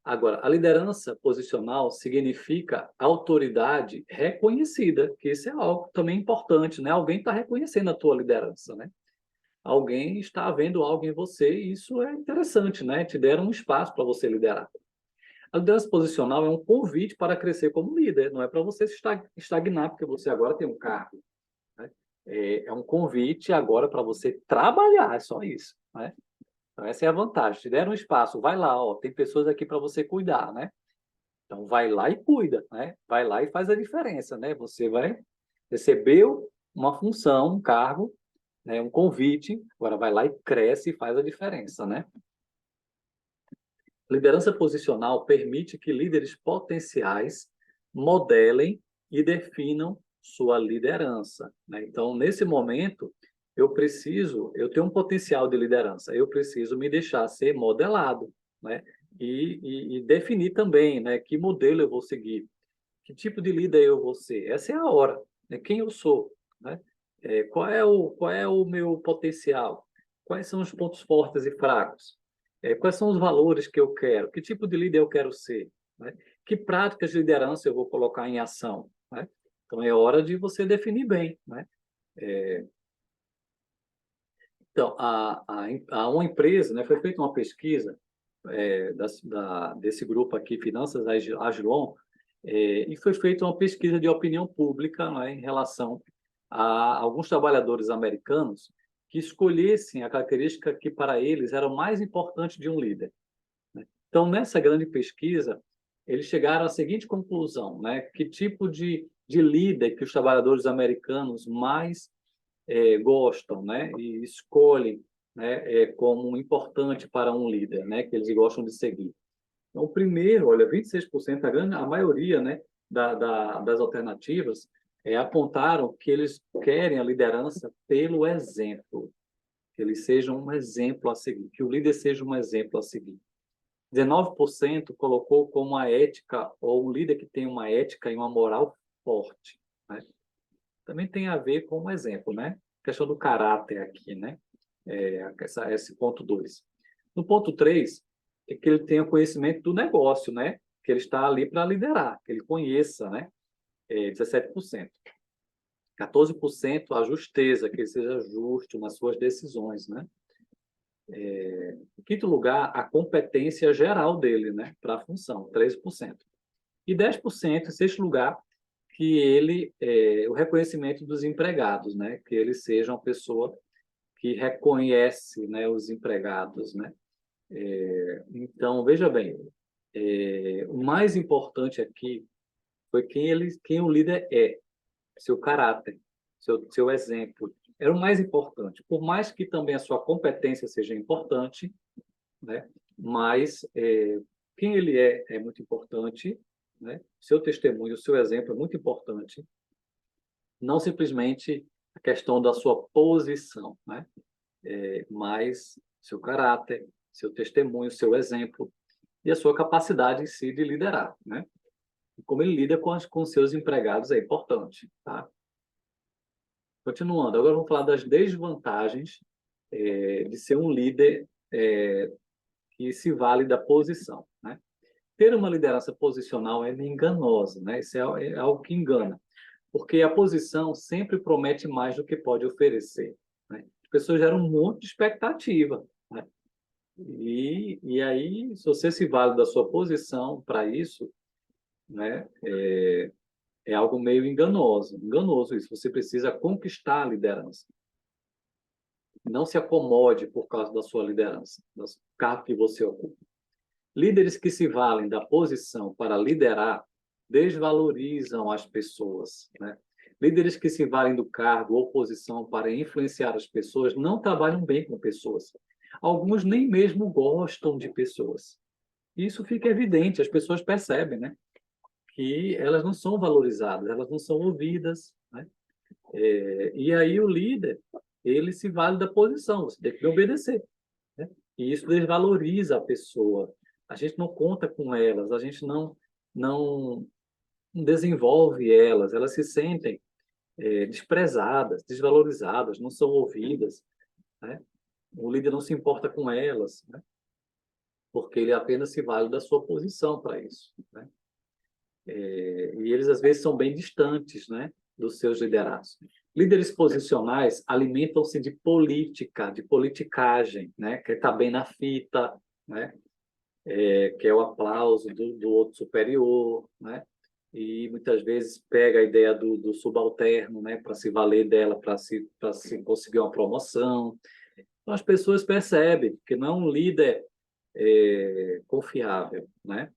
Agora, a liderança posicional significa autoridade reconhecida, que isso é algo também importante, né? Alguém está reconhecendo a tua liderança, né? Alguém está vendo algo em você e isso é interessante, né? Te deram um espaço para você liderar. A liderança posicional é um convite para crescer como líder, não é para você se estagnar, porque você agora tem um cargo, né? É um convite agora para você trabalhar, é só isso, né? Então, essa é a vantagem. Te deram um espaço, vai lá, ó, tem pessoas aqui para você cuidar, né? Então, vai lá e cuida, né? Vai lá e faz a diferença, né? Você vai recebeu uma função, um cargo, né? Um convite, agora vai lá e cresce e faz a diferença, né? Liderança posicional permite que líderes potenciais modelem e definam sua liderança, né? Então, nesse momento, eu tenho um potencial de liderança, eu preciso me deixar ser modelado, né? E definir também, né? Que modelo eu vou seguir, que tipo de líder eu vou ser. Essa é a hora, né? Quem eu sou, né? Qual é o meu potencial? Quais são os pontos fortes e fracos? Quais são os valores que eu quero? Que tipo de líder eu quero ser? Né? Que práticas de liderança eu vou colocar em ação? Né? Então, é hora de você definir bem, né? Então, uma empresa, né, foi feita uma pesquisa desse grupo aqui, Finanças Agilon, e foi feita uma pesquisa de opinião pública, né, em relação a alguns trabalhadores americanos que escolhessem a característica que para eles era o mais importante de um líder, né? Então, nessa grande pesquisa, eles chegaram à seguinte conclusão, né? Que tipo de líder que os trabalhadores americanos mais gostam, né? E escolhem, né? Como importante para um líder, né? Que eles gostam de seguir. Então, o primeiro, olha, 26%, a maioria, né? Das alternativas apontaram que eles querem a liderança pelo exemplo, que eles sejam um exemplo a seguir, que o líder seja um exemplo a seguir. 19% colocou como a ética, ou um líder que tem uma ética e uma moral forte, né? Também tem a ver com um exemplo, né? A questão do caráter aqui, né? Esse ponto 2. No ponto 3, é que ele tenha conhecimento do negócio, né? Que ele está ali para liderar, que ele conheça, né? 17%. 14% a justeza, que ele seja justo nas suas decisões, né? Em quinto lugar, a competência geral dele, né? Para a função, 13%. E 10%, em sexto lugar, que ele, o reconhecimento dos empregados, né? Que ele seja uma pessoa que reconhece, né, os empregados, né? Então, veja bem, o mais importante aqui foi quem o líder é, seu caráter, seu exemplo. Era o mais importante. Por mais que também a sua competência seja importante, né? Mas quem ele é muito importante, né? Seu testemunho, seu exemplo é muito importante. Não simplesmente a questão da sua posição, né? Mas seu caráter, seu testemunho, seu exemplo e a sua capacidade em si de liderar, né? E como ele lida com seus empregados é importante, tá? Continuando, agora vamos falar das desvantagens de ser um líder que se vale da posição, né? Ter uma liderança posicional é enganosa, né? Isso é algo que engana, porque a posição sempre promete mais do que pode oferecer, né? As pessoas geram um monte de expectativa, né? E aí, se você se vale da sua posição para isso, né? É algo meio enganoso isso. Você precisa conquistar a liderança. Não se acomode por causa da sua liderança, do cargo que você ocupa. Líderes que se valem da posição para liderar desvalorizam as pessoas, né? Líderes que se valem do cargo ou posição para influenciar as pessoas não trabalham bem com pessoas. Alguns nem mesmo gostam de pessoas. Isso fica evidente, as pessoas percebem, né? Que elas não são valorizadas, elas não são ouvidas, né? E aí o líder, ele se vale da posição, você tem que obedecer, né? E isso desvaloriza a pessoa. A gente não conta com elas, a gente não desenvolve elas, elas se sentem desprezadas, desvalorizadas, não são ouvidas, né? O líder não se importa com elas, né? Porque ele apenas se vale da sua posição para isso, né? E eles às vezes são bem distantes, né, dos seus liderados. Líderes posicionais alimentam-se de política, de politicagem, né, que está bem na fita, né, que é o aplauso do outro superior, né, e muitas vezes pega a ideia do subalterno, né, para se valer dela, para se conseguir uma promoção. Então, as pessoas percebem que não é um líder confiável, né?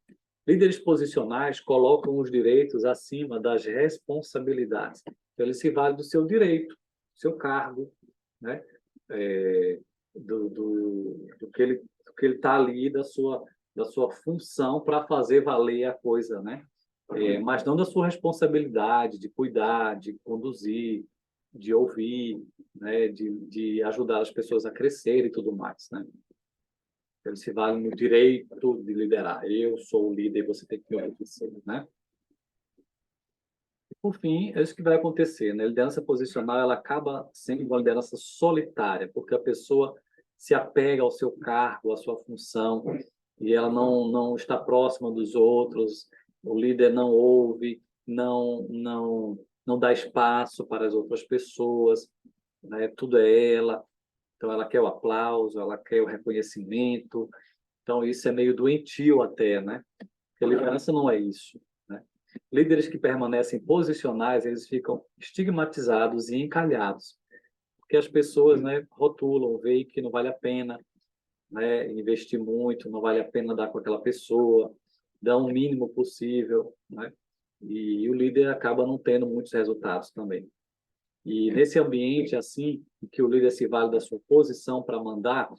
Líderes posicionais colocam os direitos acima das responsabilidades. Então, ele se vale do seu direito, do seu cargo, né? É, do que ele está ali, da sua função para fazer valer a coisa, né? Mas não da sua responsabilidade de cuidar, de conduzir, de ouvir, né? De ajudar as pessoas a crescer e tudo mais, né? Ele se vale no direito de liderar. Eu sou o líder e você tem que me obedecer, né? E, por fim, é isso que vai acontecer, né? A liderança posicional, ela acaba sendo uma liderança solitária, porque a pessoa se apega ao seu cargo, à sua função, e ela não está próxima dos outros, o líder não ouve, não dá espaço para as outras pessoas, né? Tudo é ela. Então, ela quer o aplauso, ela quer o reconhecimento. Então, isso é meio doentio até, né? Porque a liderança não é isso, né? Líderes que permanecem posicionais, eles ficam estigmatizados e encalhados, porque as pessoas, né, rotulam, veem que não vale a pena, né, investir muito, não vale a pena dar com aquela pessoa, dá o mínimo possível, né? E o líder acaba não tendo muitos resultados também. E nesse ambiente assim, em que o líder se vale da sua posição para mandar,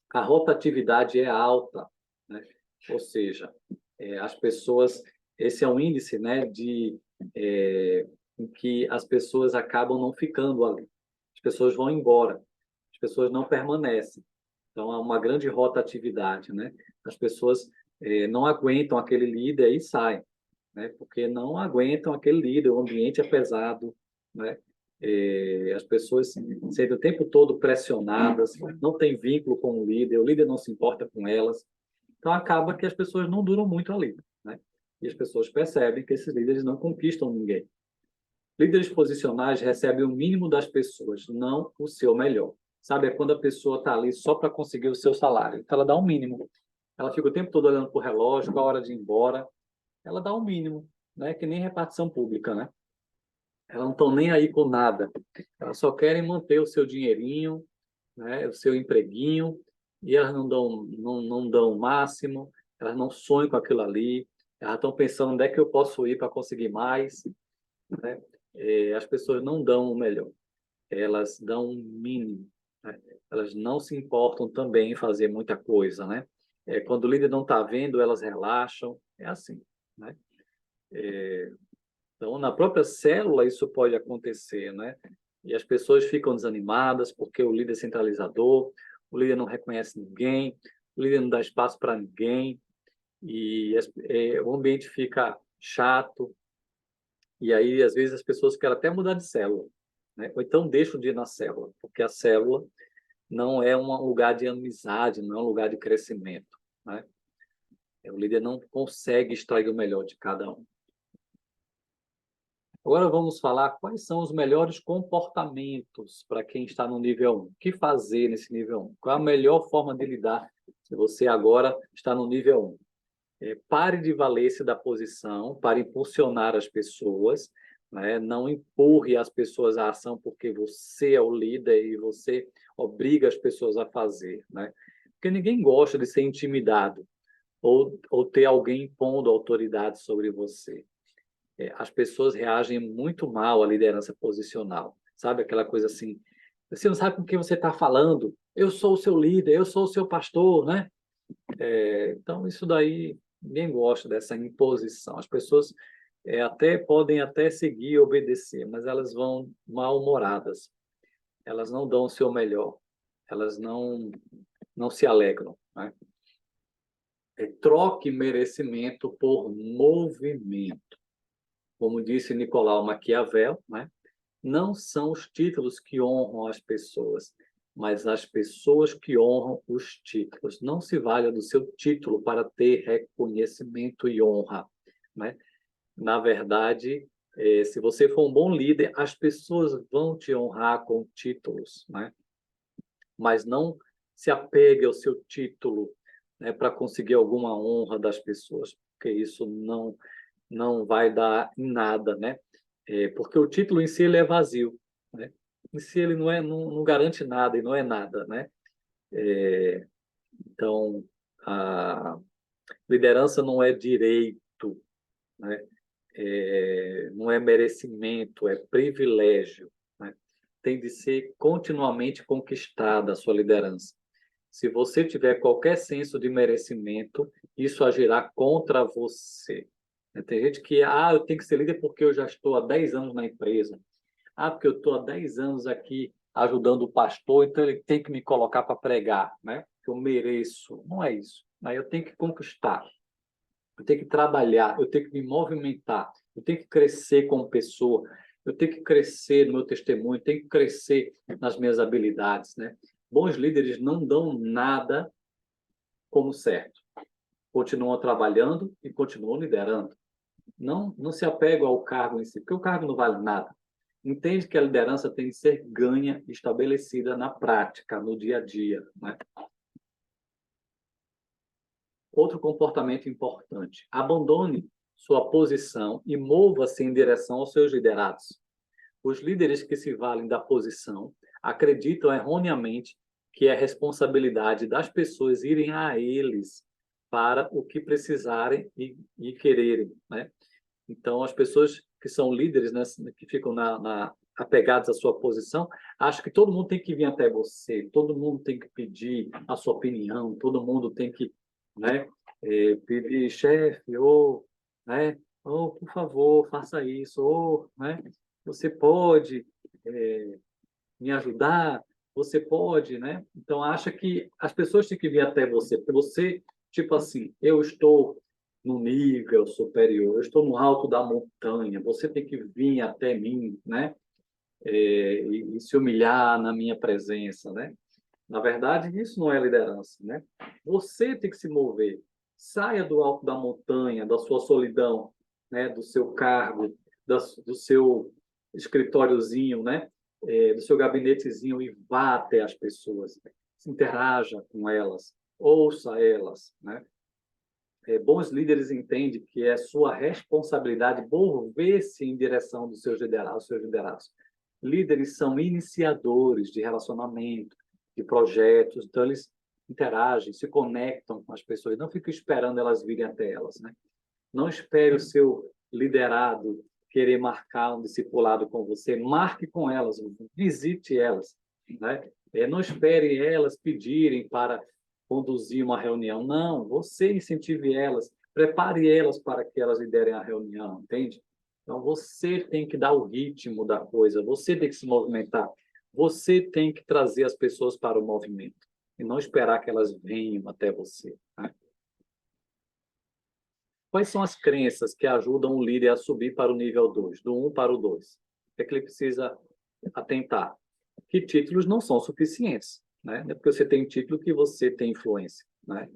a rotatividade é alta, né? Ou seja, as pessoas, esse é um índice, né, em que as pessoas acabam não ficando ali, as pessoas vão embora, as pessoas não permanecem. Então há uma grande rotatividade, né? As pessoas não aguentam aquele líder e saem, né? Porque não aguentam aquele líder, o ambiente é pesado, né? As pessoas sendo o tempo todo pressionadas, não tem vínculo com o líder não se importa com elas, então acaba que as pessoas não duram muito ali, né? E as pessoas percebem que esses líderes não conquistam ninguém. Líderes posicionais recebem o mínimo das pessoas, não o seu melhor. Sabe, é quando a pessoa está ali só para conseguir o seu salário. Então ela dá o mínimo. Ela fica o tempo todo olhando para o relógio, qual a hora de ir embora. Ela dá o mínimo, né? Que nem repartição pública, né? Elas não estão nem aí com nada. Elas só querem manter o seu dinheirinho, né? O seu empreguinho, e elas não dão o máximo, elas não sonham com aquilo ali, elas estão pensando onde é que eu posso ir para conseguir mais, né? As pessoas não dão o melhor, elas dão o mínimo, né? Elas não se importam também em fazer muita coisa, né? Quando o líder não está vendo, elas relaxam, é assim, né? Então, na própria célula, isso pode acontecer, né? E as pessoas ficam desanimadas porque o líder é centralizador, o líder não reconhece ninguém, o líder não dá espaço para ninguém, e o ambiente fica chato, e aí, às vezes, as pessoas querem até mudar de célula, né? Ou então deixam de ir na célula, porque a célula não é um lugar de amizade, não é um lugar de crescimento, né? O líder não consegue extrair o melhor de cada um. Agora vamos falar quais são os melhores comportamentos para quem está no nível 1. O que fazer nesse nível 1? Qual é a melhor forma de lidar se você agora está no nível 1? Pare de valer-se da posição para impulsionar as pessoas, né? Não empurre as pessoas à ação porque você é o líder e você obriga as pessoas a fazer, né? Porque ninguém gosta de ser intimidado ou ter alguém impondo autoridade sobre você. As pessoas reagem muito mal à liderança posicional. Sabe aquela coisa assim, você não sabe com quem você está falando, eu sou o seu líder, eu sou o seu pastor, né? Então, isso daí, ninguém gosta dessa imposição. As pessoas podem até seguir e obedecer, mas elas vão mal-humoradas. Elas não dão o seu melhor. Elas não se alegram, né? Troque merecimento por movimento. Como disse Nicolau Maquiavel, né? Não são os títulos que honram as pessoas, mas as pessoas que honram os títulos. Não se valha do seu título para ter reconhecimento e honra, né? Na verdade, se você for um bom líder, as pessoas vão te honrar com títulos, né? Mas não se apegue ao seu título, né, para conseguir alguma honra das pessoas, porque isso não vai dar em nada, né? Porque o título em si ele é vazio, né? Em si ele não garante nada e não é nada, né? Então, a liderança não é direito, né? Não é merecimento, é privilégio, né? Tem de ser continuamente conquistada a sua liderança. Se você tiver qualquer senso de merecimento, isso agirá contra você. Tem gente que, eu tenho que ser líder porque eu já estou há 10 anos na empresa. Porque eu estou há 10 anos aqui ajudando o pastor, então ele tem que me colocar para pregar, né? Que eu mereço. Não é isso. Aí eu tenho que conquistar, eu tenho que trabalhar, eu tenho que me movimentar, eu tenho que crescer como pessoa, eu tenho que crescer no meu testemunho, eu tenho que crescer nas minhas habilidades, né? Bons líderes não dão nada como certo. Continuam trabalhando e continuam liderando. Não se apegam ao cargo em si, porque o cargo não vale nada. Entende que a liderança tem que ser ganha, estabelecida na prática, no dia a dia, né? Outro comportamento importante: abandone sua posição e mova-se em direção aos seus liderados. Os líderes que se valem da posição acreditam erroneamente que é responsabilidade das pessoas irem a eles para o que precisarem e quererem, né? Então, as pessoas que são líderes, né, que ficam apegadas à sua posição, acham que todo mundo tem que vir até você, todo mundo tem que pedir a sua opinião, todo mundo tem que, né, pedir, chefe, né, por favor, faça isso, né, você pode me ajudar, você pode, né? Então, acha que as pessoas têm que vir até você, porque você, tipo assim, eu estou no nível superior, eu estou no alto da montanha, você tem que vir até mim, né? E se humilhar na minha presença, né? Na verdade, isso não é liderança, né? Você tem que se mover. Saia do alto da montanha, da sua solidão, né? Do seu cargo, do seu escritóriozinho, né? Do seu gabinetezinho e vá até as pessoas. Se interaja com elas, ouça elas, né? Bons líderes entendem que é sua responsabilidade mover-se em direção dos seus liderados. Líderes são iniciadores de relacionamento, de projetos, então eles interagem, se conectam com as pessoas, não ficam esperando elas virem até elas, né? Não espere o seu liderado querer marcar um discipulado com você, marque com elas, visite elas, né? Não espere elas pedirem para conduzir uma reunião, não, você incentive elas, prepare elas para que elas liderem a reunião, entende? Então, você tem que dar o ritmo da coisa, você tem que se movimentar, você tem que trazer as pessoas para o movimento e não esperar que elas venham até você, né? Quais são as crenças que ajudam o líder a subir para o nível 2, do 1 para o 2? O que é que ele precisa atentar? Que títulos não são suficientes, né? Não é porque você tem título que você tem influência, né?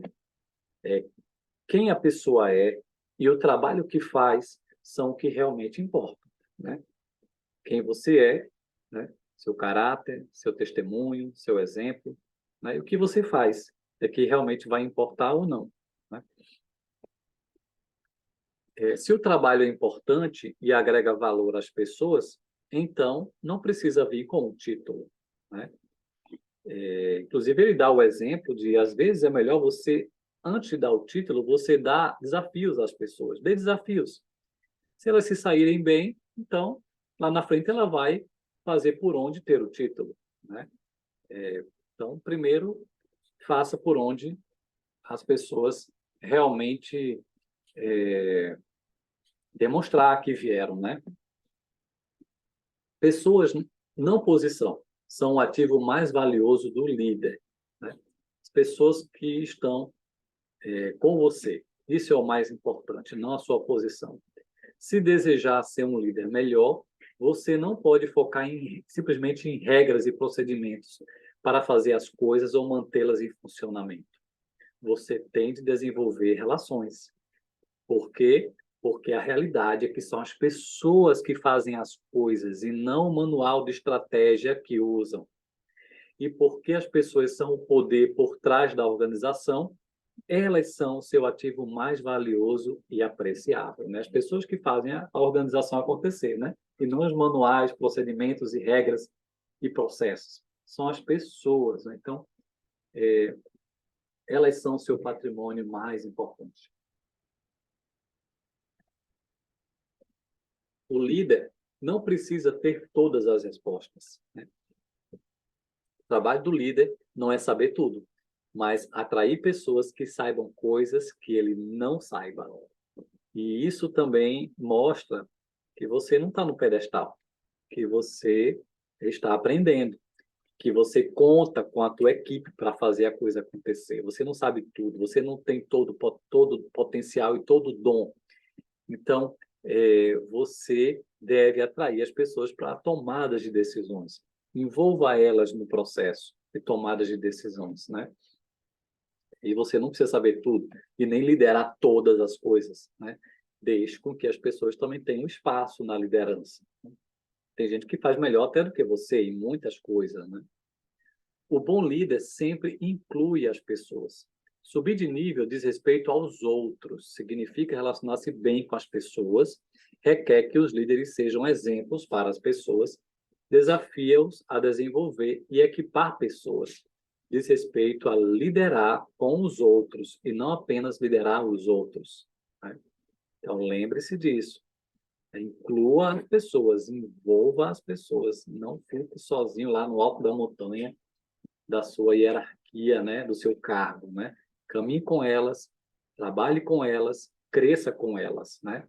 Quem a pessoa é e o trabalho que faz são o que realmente importa, né? Quem você é, né? Seu caráter, seu testemunho, seu exemplo, né? E o que você faz é que realmente vai importar ou não, né? Se o trabalho é importante e agrega valor às pessoas, então não precisa vir com um título, né? Inclusive, ele dá o exemplo de, às vezes, é melhor você, antes de dar o título, você dá desafios às pessoas. Dê desafios. Se elas se saírem bem, então, lá na frente, ela vai fazer por onde ter o título, né? Então, primeiro, faça por onde as pessoas realmente demonstrar que vieram, né? Pessoas, não posição, são o ativo mais valioso do líder, né? As pessoas que estão com você. Isso é o mais importante, não a sua posição. Se desejar ser um líder melhor, você não pode focar simplesmente em regras e procedimentos para fazer as coisas ou mantê-las em funcionamento. Você tem de desenvolver relações. Por quê? Porque a realidade é que são as pessoas que fazem as coisas e não o manual de estratégia que usam. E porque as pessoas são o poder por trás da organização, elas são o seu ativo mais valioso e apreciável, né? As pessoas que fazem a organização acontecer, né? E não os manuais, procedimentos e regras e processos. São as pessoas, né? Então, elas são o seu patrimônio mais importante. O líder não precisa ter todas as respostas, né? O trabalho do líder não é saber tudo, mas atrair pessoas que saibam coisas que ele não saiba. E isso também mostra que você não está no pedestal, que você está aprendendo, que você conta com a tua equipe para fazer a coisa acontecer. Você não sabe tudo, você não tem todo o potencial e todo o dom. Então, você deve atrair as pessoas para tomadas de decisões. Envolva elas no processo de tomadas de decisões, né? E você não precisa saber tudo e nem liderar todas as coisas, né? Deixe com que as pessoas também tenham espaço na liderança. Tem gente que faz melhor até do que você em muitas coisas, né? O bom líder sempre inclui as pessoas. Subir de nível diz respeito aos outros, significa relacionar-se bem com as pessoas, requer que os líderes sejam exemplos para as pessoas, desafia-os a desenvolver e equipar pessoas. Diz respeito a liderar com os outros e não apenas liderar os outros, né? Então, lembre-se disso. Inclua as pessoas, envolva as pessoas, não fique sozinho lá no alto da montanha da sua hierarquia, né, do seu cargo, né? Caminhe com elas, trabalhe com elas, cresça com elas, né?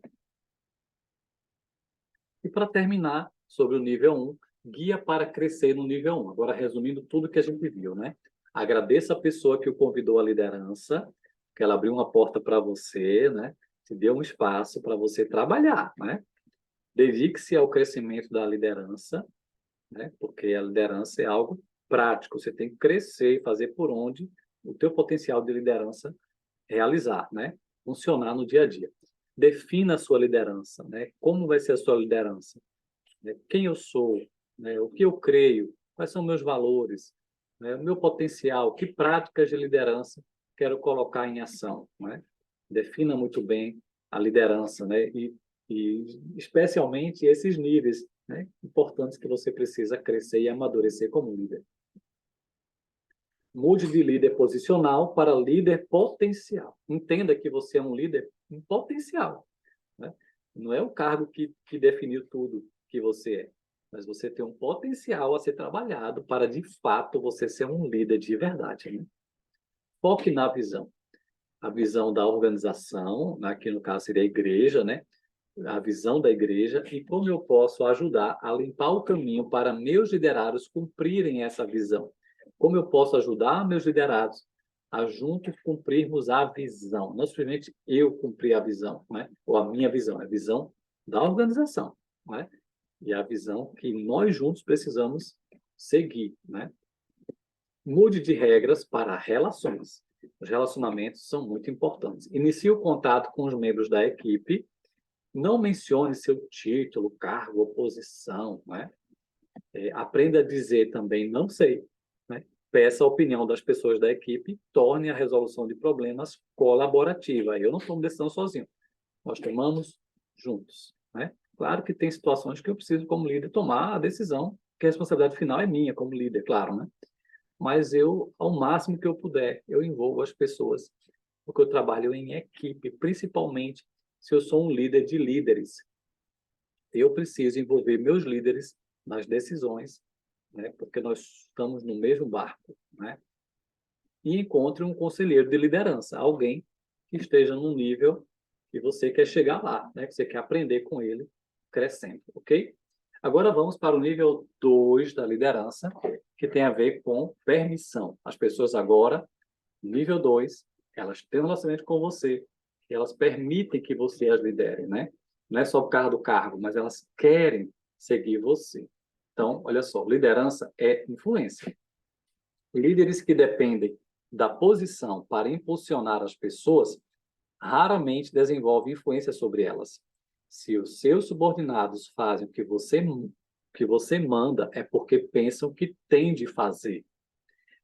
E para terminar, sobre o nível 1, guia para crescer no nível 1. Agora, resumindo tudo que a gente viu, né? Agradeça a pessoa que o convidou à liderança, que ela abriu uma porta para você, né? Te deu um espaço para você trabalhar, né? Dedique-se ao crescimento da liderança, né? Porque a liderança é algo prático. Você tem que crescer e fazer por onde o teu potencial de liderança realizar, né? Funcionar no dia a dia. Defina a sua liderança, né? Como vai ser a sua liderança? Né? Quem eu sou? Né? O que eu creio? Quais são meus valores? Né? O meu potencial? Que práticas de liderança quero colocar em ação? Né? Defina muito bem a liderança, né? E especialmente esses níveis, né, importantes que você precisa crescer e amadurecer como líder. Mude de líder posicional para líder potencial. Entenda que você é um líder em potencial, né? Não é o cargo que definiu tudo que você é, mas você tem um potencial a ser trabalhado para, de fato, você ser um líder de verdade, né? Foque na visão. A visão da organização, aqui no caso seria a igreja, né? A visão da igreja e como eu posso ajudar a limpar o caminho para meus liderados cumprirem essa visão. Como eu posso ajudar meus liderados a juntos cumprirmos a visão. Não simplesmente eu cumprir a visão, né? Ou a minha visão, é a visão da organização, né? E a visão que nós juntos precisamos seguir, né? Mude de regras para relações. Os relacionamentos são muito importantes. Inicie o contato com os membros da equipe. Não mencione seu título, cargo, posição, né? Aprenda a dizer também não sei, né? Peça a opinião das pessoas da equipe, torne a resolução de problemas colaborativa. Eu não tomo decisão sozinho, nós tomamos juntos, né? Claro que tem situações que eu preciso, como líder, tomar a decisão, que a responsabilidade final é minha como líder, claro, né? Mas eu, ao máximo que eu puder, eu envolvo as pessoas, porque eu trabalho em equipe, principalmente se eu sou um líder de líderes. Eu preciso envolver meus líderes nas decisões né? Porque nós estamos no mesmo barco, né? E encontre um conselheiro de liderança, alguém que esteja no nível que você quer chegar lá, né? Que você quer aprender com ele crescendo, ok? Agora vamos para o nível 2 da liderança, que tem a ver com permissão. As pessoas agora, nível 2, elas têm um relacionamento com você, elas permitem que você as lidere, né? Não é só por causa do cargo, mas elas querem seguir você. Então, olha só, liderança é influência. Líderes que dependem da posição para impulsionar as pessoas raramente desenvolvem influência sobre elas. Se os seus subordinados fazem o que você manda, é porque pensam que tem de fazer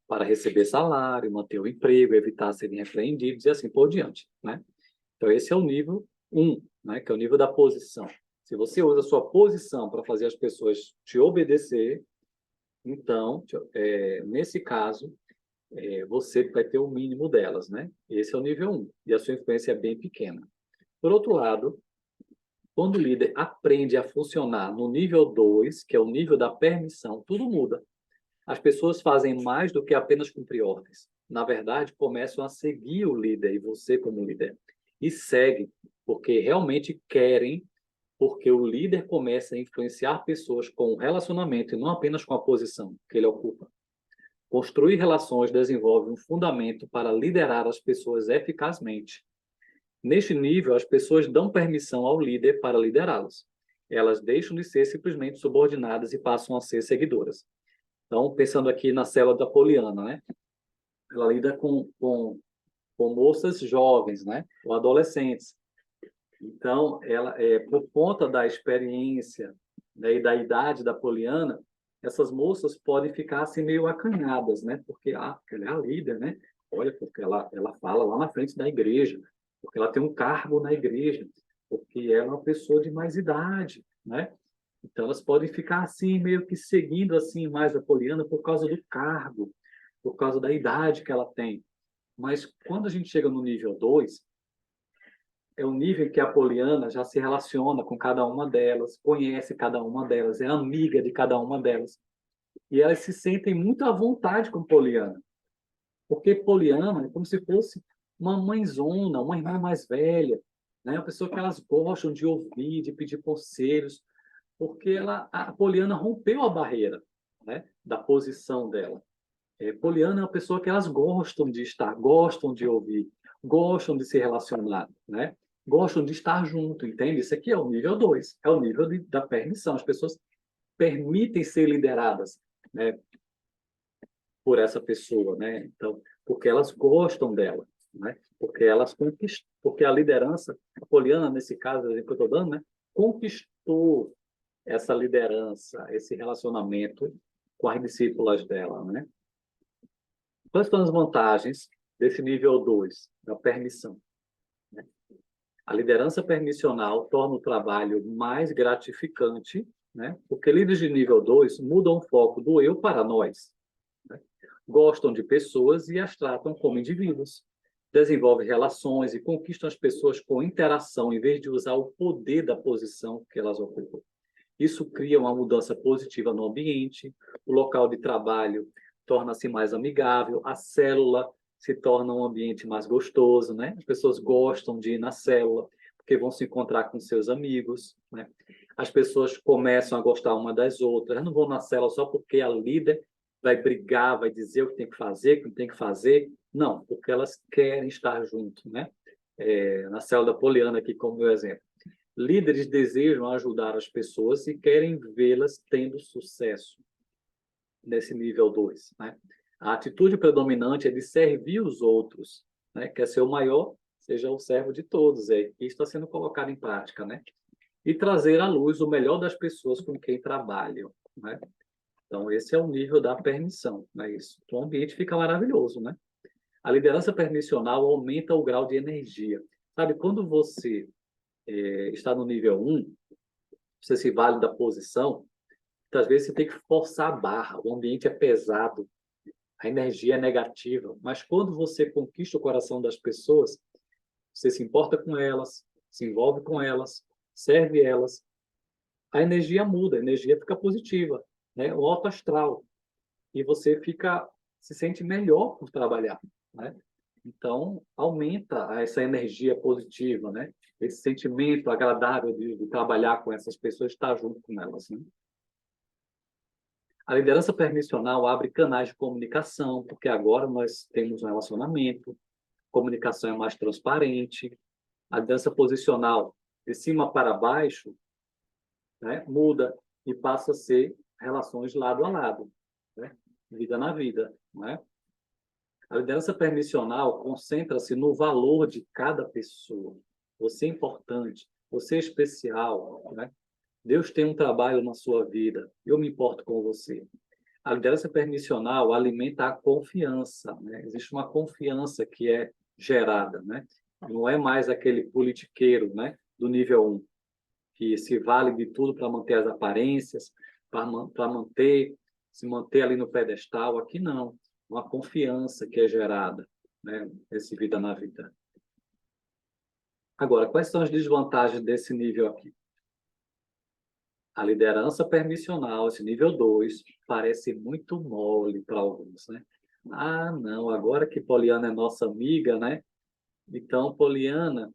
para receber salário, manter o emprego, evitar serem repreendidos e assim por diante, né? Então, esse é o nível 1, né? Que é o nível da posição. Se você usa a sua posição para fazer as pessoas te obedecer, então, nesse caso, você vai ter o mínimo delas, né? Esse é o nível 1, e a sua influência é bem pequena. Por outro lado, quando o líder aprende a funcionar no nível 2, que é o nível da permissão, tudo muda. As pessoas fazem mais do que apenas cumprir ordens. Na verdade, começam a seguir o líder e você como líder. E seguem porque realmente querem, porque o líder começa a influenciar pessoas com o relacionamento e não apenas com a posição que ele ocupa. Construir relações desenvolve um fundamento para liderar as pessoas eficazmente. Neste nível, as pessoas dão permissão ao líder para liderá-las. Elas deixam de ser simplesmente subordinadas e passam a ser seguidoras. Então, pensando aqui na célula da Poliana, né? Ela lida com moças jovens, né? Ou adolescentes. Então, por conta da experiência, né, e da idade da Poliana, essas moças podem ficar assim meio acanhadas, né? Porque ela é a líder, né? Olha, porque ela fala lá na frente da igreja, porque ela tem um cargo na igreja, porque ela é uma pessoa de mais idade, né? Então elas podem ficar assim meio que seguindo assim mais a Poliana por causa do cargo, por causa da idade que ela tem. Mas quando a gente chega no nível 2, é o nível que a Poliana já se relaciona com cada uma delas, conhece cada uma delas, é amiga de cada uma delas. E elas se sentem muito à vontade com Poliana, porque Poliana é como se fosse uma mãezona, uma irmã mais velha, né? Uma pessoa que elas gostam de ouvir, de pedir conselhos, porque a Poliana rompeu a barreira, né, da posição dela. Poliana é uma pessoa que elas gostam de estar, gostam de ouvir, gostam de se relacionar, né? Gostam de estar junto, entende? Isso aqui é o nível 2, é o nível da permissão. As pessoas permitem ser lideradas, né, por essa pessoa, né? Então, porque elas gostam dela, né? Porque elas conquistam, porque a liderança, a Poliana, nesse caso que eu estou dando, né, conquistou essa liderança, esse relacionamento com as discípulas dela, né? Quais são as vantagens desse nível 2 da permissão? Né? A liderança permissional torna o trabalho mais gratificante, né? Porque líderes de nível 2 mudam o foco do eu para nós, né? Gostam de pessoas e as tratam como indivíduos. Desenvolvem relações e conquistam as pessoas com interação, em vez de usar o poder da posição que elas ocupam. Isso cria uma mudança positiva no ambiente, o local de trabalho torna-se mais amigável, a célula se torna um ambiente mais gostoso, né? As pessoas gostam de ir na célula, porque vão se encontrar com seus amigos, né? As pessoas começam a gostar uma das outras, não vão na célula só porque a líder vai brigar, vai dizer o que tem que fazer, o que não tem que fazer. Não, porque elas querem estar junto, né? Na célula da Poliana, aqui como meu exemplo. Líderes desejam ajudar as pessoas e querem vê-las tendo sucesso nesse nível 2, né? A atitude predominante é de servir os outros, né? Quer ser o maior, seja o servo de todos. Isso está sendo colocado em prática, né? E trazer à luz o melhor das pessoas com quem trabalham, né? Então, esse é o nível da permissão, né? Isso. Então, o ambiente fica maravilhoso, né? A liderança permissional aumenta o grau de energia. Sabe, quando você está no nível 1, você se vale da posição, muitas vezes você tem que forçar a barra, o ambiente é pesado, a energia é negativa, mas quando você conquista o coração das pessoas, você se importa com elas, se envolve com elas, serve elas, a energia muda, a energia fica positiva. né? O alto astral. E você se sente melhor por trabalhar, né? Então, aumenta essa energia positiva, né? Esse sentimento agradável de trabalhar com essas pessoas, estar junto com elas, né? A liderança permissional abre canais de comunicação, porque agora nós temos um relacionamento, comunicação é mais transparente. A liderança posicional, de cima para baixo, né, muda e passa a ser relações lado a lado, né? Vida na vida, né? A liderança permissional concentra-se no valor de cada pessoa. Você é importante, você é especial, né? Deus tem um trabalho na sua vida, eu me importo com você. A liderança permissional alimenta a confiança, né? Existe uma confiança que é gerada, né? Não é mais aquele politiqueiro, né, do nível 1, que se vale de tudo para manter as aparências, para se manter ali no pedestal. Aqui não, uma confiança que é gerada, né, esse vida na vida. Agora, quais são as desvantagens desse nível aqui? A liderança permissional, esse nível 2, parece muito mole para alguns, né? Ah, não, agora que Poliana é nossa amiga, né? Então, Poliana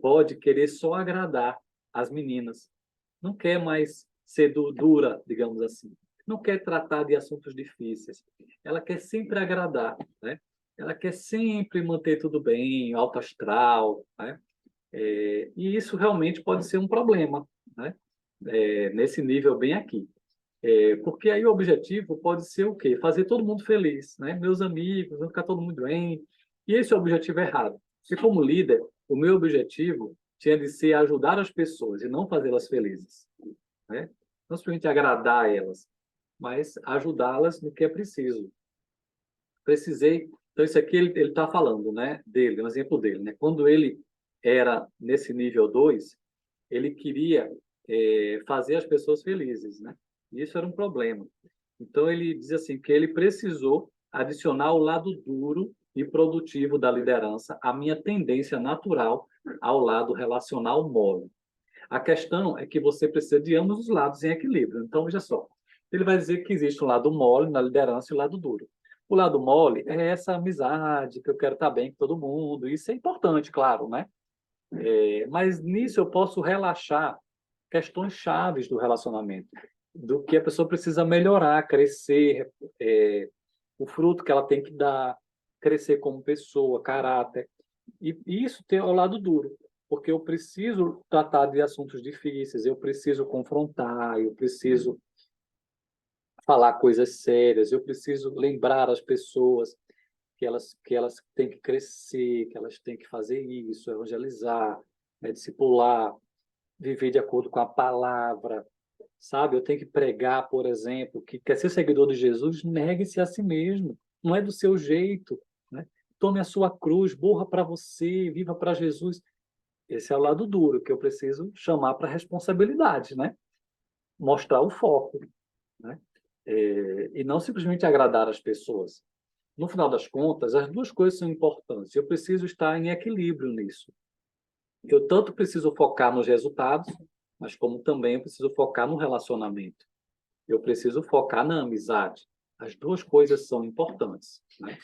pode querer só agradar as meninas. Não quer mais ser dura, digamos assim. Não quer tratar de assuntos difíceis. Ela quer sempre agradar, né? Ela quer sempre manter tudo bem, alto astral, né? E isso realmente pode ser um problema, né? Nesse nível bem aqui. Porque aí o objetivo pode ser o quê? Fazer todo mundo feliz, né? Meus amigos, vão ficar todo mundo bem. E esse é o objetivo errado. Porque como líder, o meu objetivo tinha de ser ajudar as pessoas e não fazê-las felizes, né? Não simplesmente agradar elas, mas ajudá-las no que é preciso. Precisei. Então, isso aqui ele está falando, né? Dele, um exemplo dele, né? Quando ele era nesse nível 2, ele queria fazer as pessoas felizes, né? E isso era um problema. Então, ele diz assim que ele precisou adicionar o lado duro e produtivo da liderança, a minha tendência natural ao lado relacional mole. A questão é que você precisa de ambos os lados em equilíbrio. Então, veja só, ele vai dizer que existe um lado mole na liderança e o lado duro. O lado mole é essa amizade, que eu quero estar bem com todo mundo. Isso é importante, claro, né? Mas nisso eu posso relaxar questões chaves do relacionamento, do que a pessoa precisa melhorar, crescer, o fruto que ela tem que dar, crescer como pessoa, caráter. E isso tem o lado duro, porque eu preciso tratar de assuntos difíceis, eu preciso confrontar, eu preciso falar coisas sérias, eu preciso lembrar as pessoas que elas têm que crescer, que elas têm que fazer isso, evangelizar, discipular, viver de acordo com a palavra, sabe? Eu tenho que pregar, por exemplo, que quer ser seguidor de Jesus, negue-se a si mesmo, não é do seu jeito, né? Tome a sua cruz, morra para você, viva para Jesus. Esse é o lado duro que eu preciso chamar para responsabilidade, né? Mostrar o foco, né? E não simplesmente agradar as pessoas. No final das contas, as duas coisas são importantes. Eu preciso estar em equilíbrio nisso. Eu tanto preciso focar nos resultados, mas como também eu preciso focar no relacionamento. Eu preciso focar na amizade. As duas coisas são importantes, né?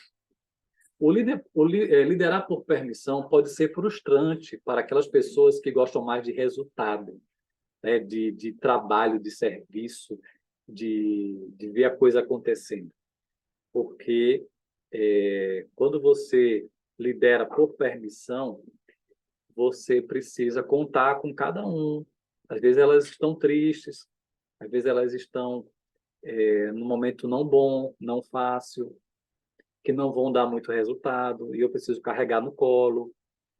Liderar por permissão pode ser frustrante para aquelas pessoas que gostam mais de resultado, né? De trabalho, de serviço, de ver a coisa acontecendo. Porque quando você lidera por permissão, você precisa contar com cada um. Às vezes elas estão tristes, às vezes elas estão num momento não bom, não fácil, que não vão dar muito resultado, e eu preciso carregar no colo,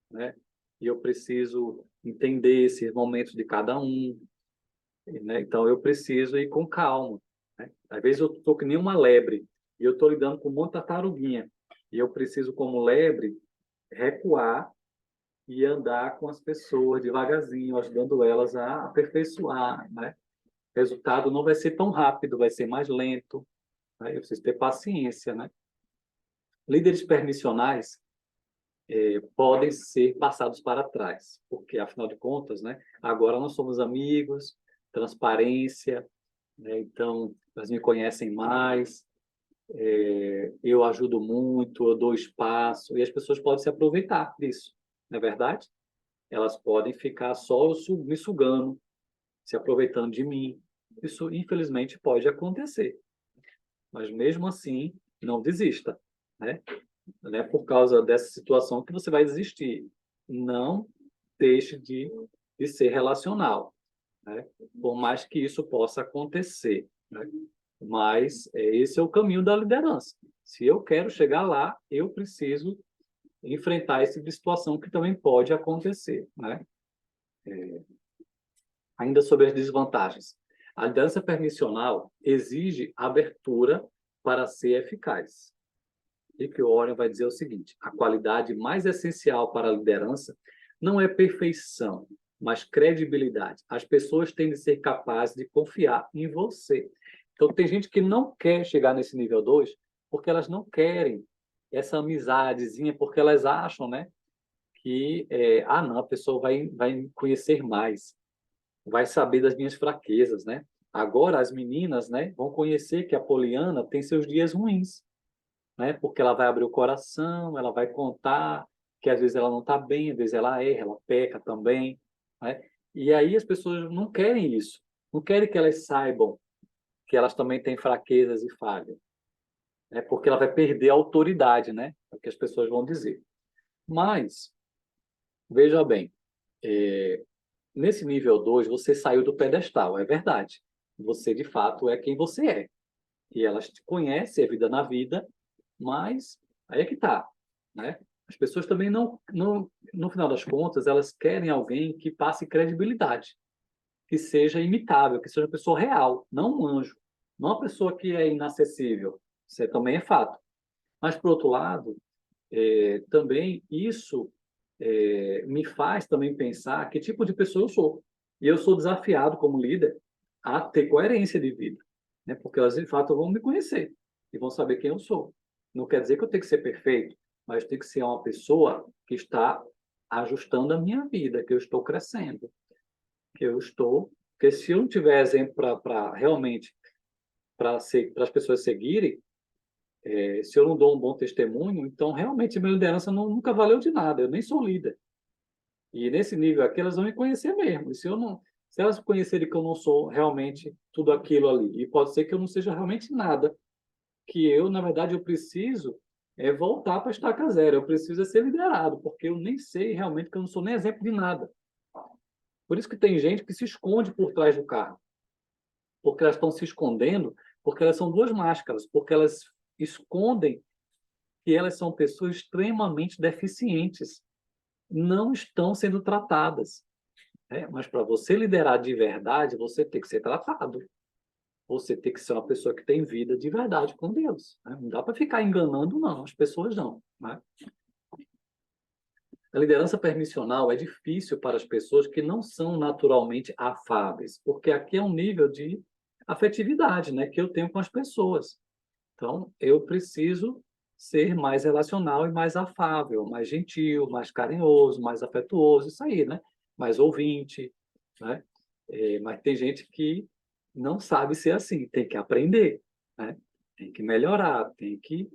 né? E eu preciso entender esses momentos de cada um, né? Então eu preciso ir com calma, né? Às vezes eu estou que nem uma lebre, e eu estou lidando com um monte de tartaruguinha, e eu preciso, como lebre, recuar e andar com as pessoas devagarzinho, ajudando elas a aperfeiçoar, né? O resultado não vai ser tão rápido, vai ser mais lento, né? Eu preciso ter paciência, né? Líderes permissionais podem ser passados para trás, porque, afinal de contas, né, agora nós somos amigos, transparência, né? Então, elas me conhecem mais, eu ajudo muito, eu dou espaço, e as pessoas podem se aproveitar disso, não é verdade? Elas podem ficar só me sugando, se aproveitando de mim. Isso, infelizmente, pode acontecer. Mas, mesmo assim, não desista, né? Não é por causa dessa situação que você vai desistir. Não deixe de ser relacional, né? Por mais que isso possa acontecer, né? Mas esse é o caminho da liderança. Se eu quero chegar lá, eu preciso enfrentar esse tipo de situação que também pode acontecer, né? Ainda sobre as desvantagens. A liderança permissional exige abertura para ser eficaz. E que o Warren vai dizer o seguinte: a qualidade mais essencial para a liderança não é perfeição, mas credibilidade. As pessoas têm de ser capazes de confiar em você. Então, tem gente que não quer chegar nesse nível 2 porque elas não querem essa amizadezinha, porque elas acham, né, que, não, a pessoa vai conhecer mais, vai saber das minhas fraquezas, né? Agora, as meninas, né, vão conhecer que a Poliana tem seus dias ruins, né? Porque ela vai abrir o coração, ela vai contar que às vezes ela não está bem, às vezes ela erra, ela peca também, né? E aí as pessoas não querem isso, não querem que elas saibam que elas também têm fraquezas e falhas, né? Porque ela vai perder a autoridade, né? É o que as pessoas vão dizer. Mas, veja bem, nesse nível 2 você saiu do pedestal, é verdade. Você, de fato, é quem você é. E elas te conhecem, a vida na vida, mas aí é que tá, né? As pessoas também no final das contas, elas querem alguém que passe credibilidade, que seja imitável, que seja uma pessoa real, não um anjo, não uma pessoa que é inacessível. Isso também é fato. Mas, por outro lado, também isso me faz também pensar que tipo de pessoa eu sou. E eu sou desafiado como líder a ter coerência de vida, né? Porque elas de fato vão me conhecer e vão saber quem eu sou. Não quer dizer que eu tenho que ser perfeito, mas tem que ser uma pessoa que está ajustando a minha vida, que eu estou crescendo, que eu estou, porque se eu não tiver exemplo para realmente para as pessoas seguirem, se eu não dou um bom testemunho, então realmente a minha liderança nunca valeu de nada. Eu nem sou líder. E nesse nível aqui, elas vão me conhecer mesmo. E se elas conhecerem que eu não sou realmente tudo aquilo ali, e pode ser que eu não seja realmente nada, que eu, na verdade, eu preciso voltar para a estaca zero. Eu preciso ser liderado, porque eu nem sei realmente que eu não sou nem exemplo de nada. Por isso que tem gente que se esconde por trás do carro, porque elas estão se escondendo, porque elas são duas máscaras, porque elas escondem que elas são pessoas extremamente deficientes, não estão sendo tratadas. Mas para você liderar de verdade, você tem que ser tratado. Você tem que ser uma pessoa que tem vida de verdade com Deus, né? Não dá para ficar enganando, não. As pessoas não, né? A liderança permissional é difícil para as pessoas que não são naturalmente afáveis, porque aqui é um nível de afetividade, né, que eu tenho com as pessoas. Então, eu preciso ser mais relacional e mais afável, mais gentil, mais carinhoso, mais afetuoso, isso aí, né? Mais ouvinte, né? Mas tem gente que não sabe ser assim, tem que aprender, né? Tem que melhorar, tem que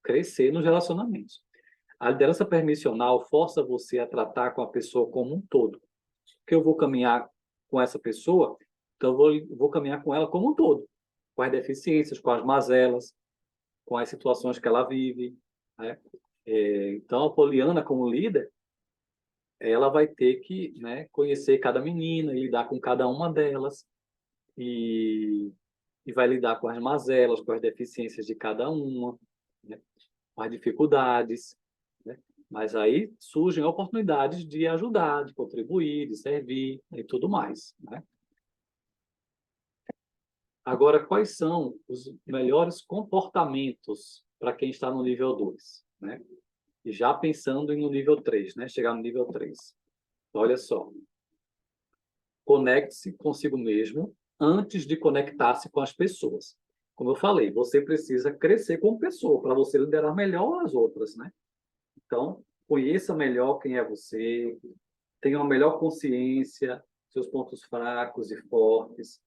crescer nos relacionamentos. A liderança permissional força você a tratar com a pessoa como um todo. Porque eu vou caminhar com essa pessoa, então eu vou caminhar com ela como um todo, com as deficiências, com as mazelas, com as situações que ela vive, né? Então, a Poliana, como líder, ela vai ter que, né, conhecer cada menina e lidar com cada uma delas e, e vai lidar com as mazelas, com as deficiências de cada uma, né? Com as dificuldades, né? Mas aí surgem oportunidades de ajudar, de contribuir, de servir e tudo mais, né? Agora, quais são os melhores comportamentos para quem está no nível 2, né? E já pensando no nível 3, né? Chegar no nível 3. Olha só. Conecte-se consigo mesmo antes de conectar-se com as pessoas. Como eu falei, você precisa crescer como pessoa para você liderar melhor as outras, né? Então, conheça melhor quem é você, tenha uma melhor consciência seus pontos fracos e fortes,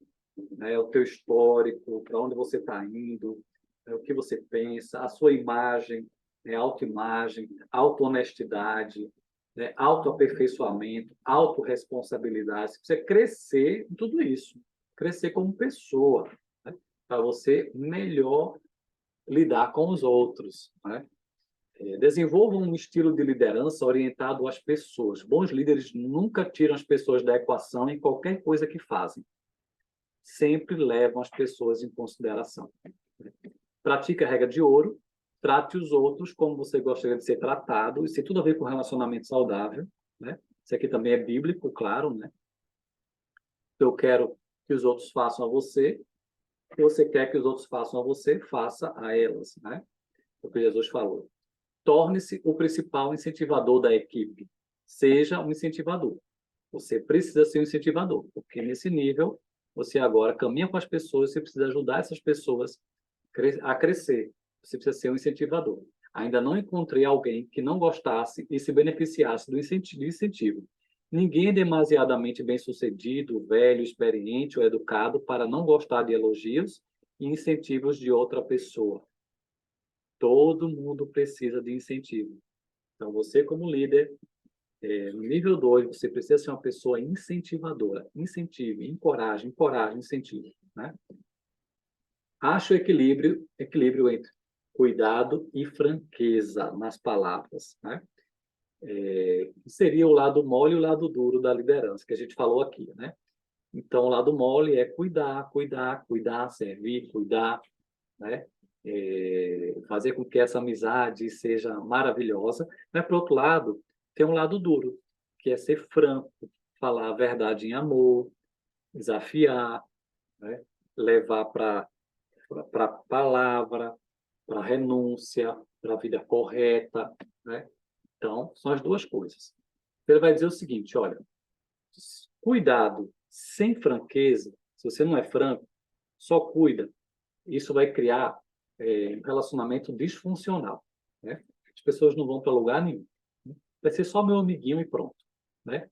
né? O teu histórico, para onde você está indo, o que você pensa, a sua imagem, né? Autoimagem, auto-honestidade, né? Autoaperfeiçoamento, autorresponsabilidade. Você precisa crescer em tudo isso, crescer como pessoa, né? Para você melhor lidar com os outros, né? Desenvolvam um estilo de liderança orientado às pessoas. Bons líderes nunca tiram as pessoas da equação em qualquer coisa que fazem. Sempre levam as pessoas em consideração. Pratique a regra de ouro, trate os outros como você gostaria de ser tratado. Isso tem tudo a ver com relacionamento saudável, né? Isso aqui também é bíblico, claro, né? Eu quero que os outros façam a você, o que você quer que os outros façam a você, faça a elas, né? É o que Jesus falou. Torne-se o principal incentivador da equipe. Seja um incentivador. Você precisa ser um incentivador, porque nesse nível, você agora caminha com as pessoas, você precisa ajudar essas pessoas a crescer. Você precisa ser um incentivador. Ainda não encontrei alguém que não gostasse e se beneficiasse do incentivo. Ninguém é demasiadamente bem-sucedido, velho, experiente ou educado para não gostar de elogios e incentivos de outra pessoa. Todo mundo precisa de incentivo. Então, você como líder, no nível 2, você precisa ser uma pessoa incentivadora. Incentive, encoraje, incentive. Né? Ache o equilíbrio entre cuidado e franqueza nas palavras. Né? Seria o lado mole e o lado duro da liderança, que a gente falou aqui. Né? Então, o lado mole é cuidar, servir, cuidar, né? Fazer com que essa amizade seja maravilhosa. Mas, por outro lado, tem um lado duro, que é ser franco, falar a verdade em amor, desafiar, né? Levar para a palavra, para a renúncia, para a vida correta. Né? Então, são as duas coisas. Ele vai dizer o seguinte, olha, cuidado sem franqueza, se você não é franco, só cuida, isso vai criar um relacionamento disfuncional. Né? As pessoas não vão para lugar nenhum. Vai ser só meu amiguinho e pronto. Né?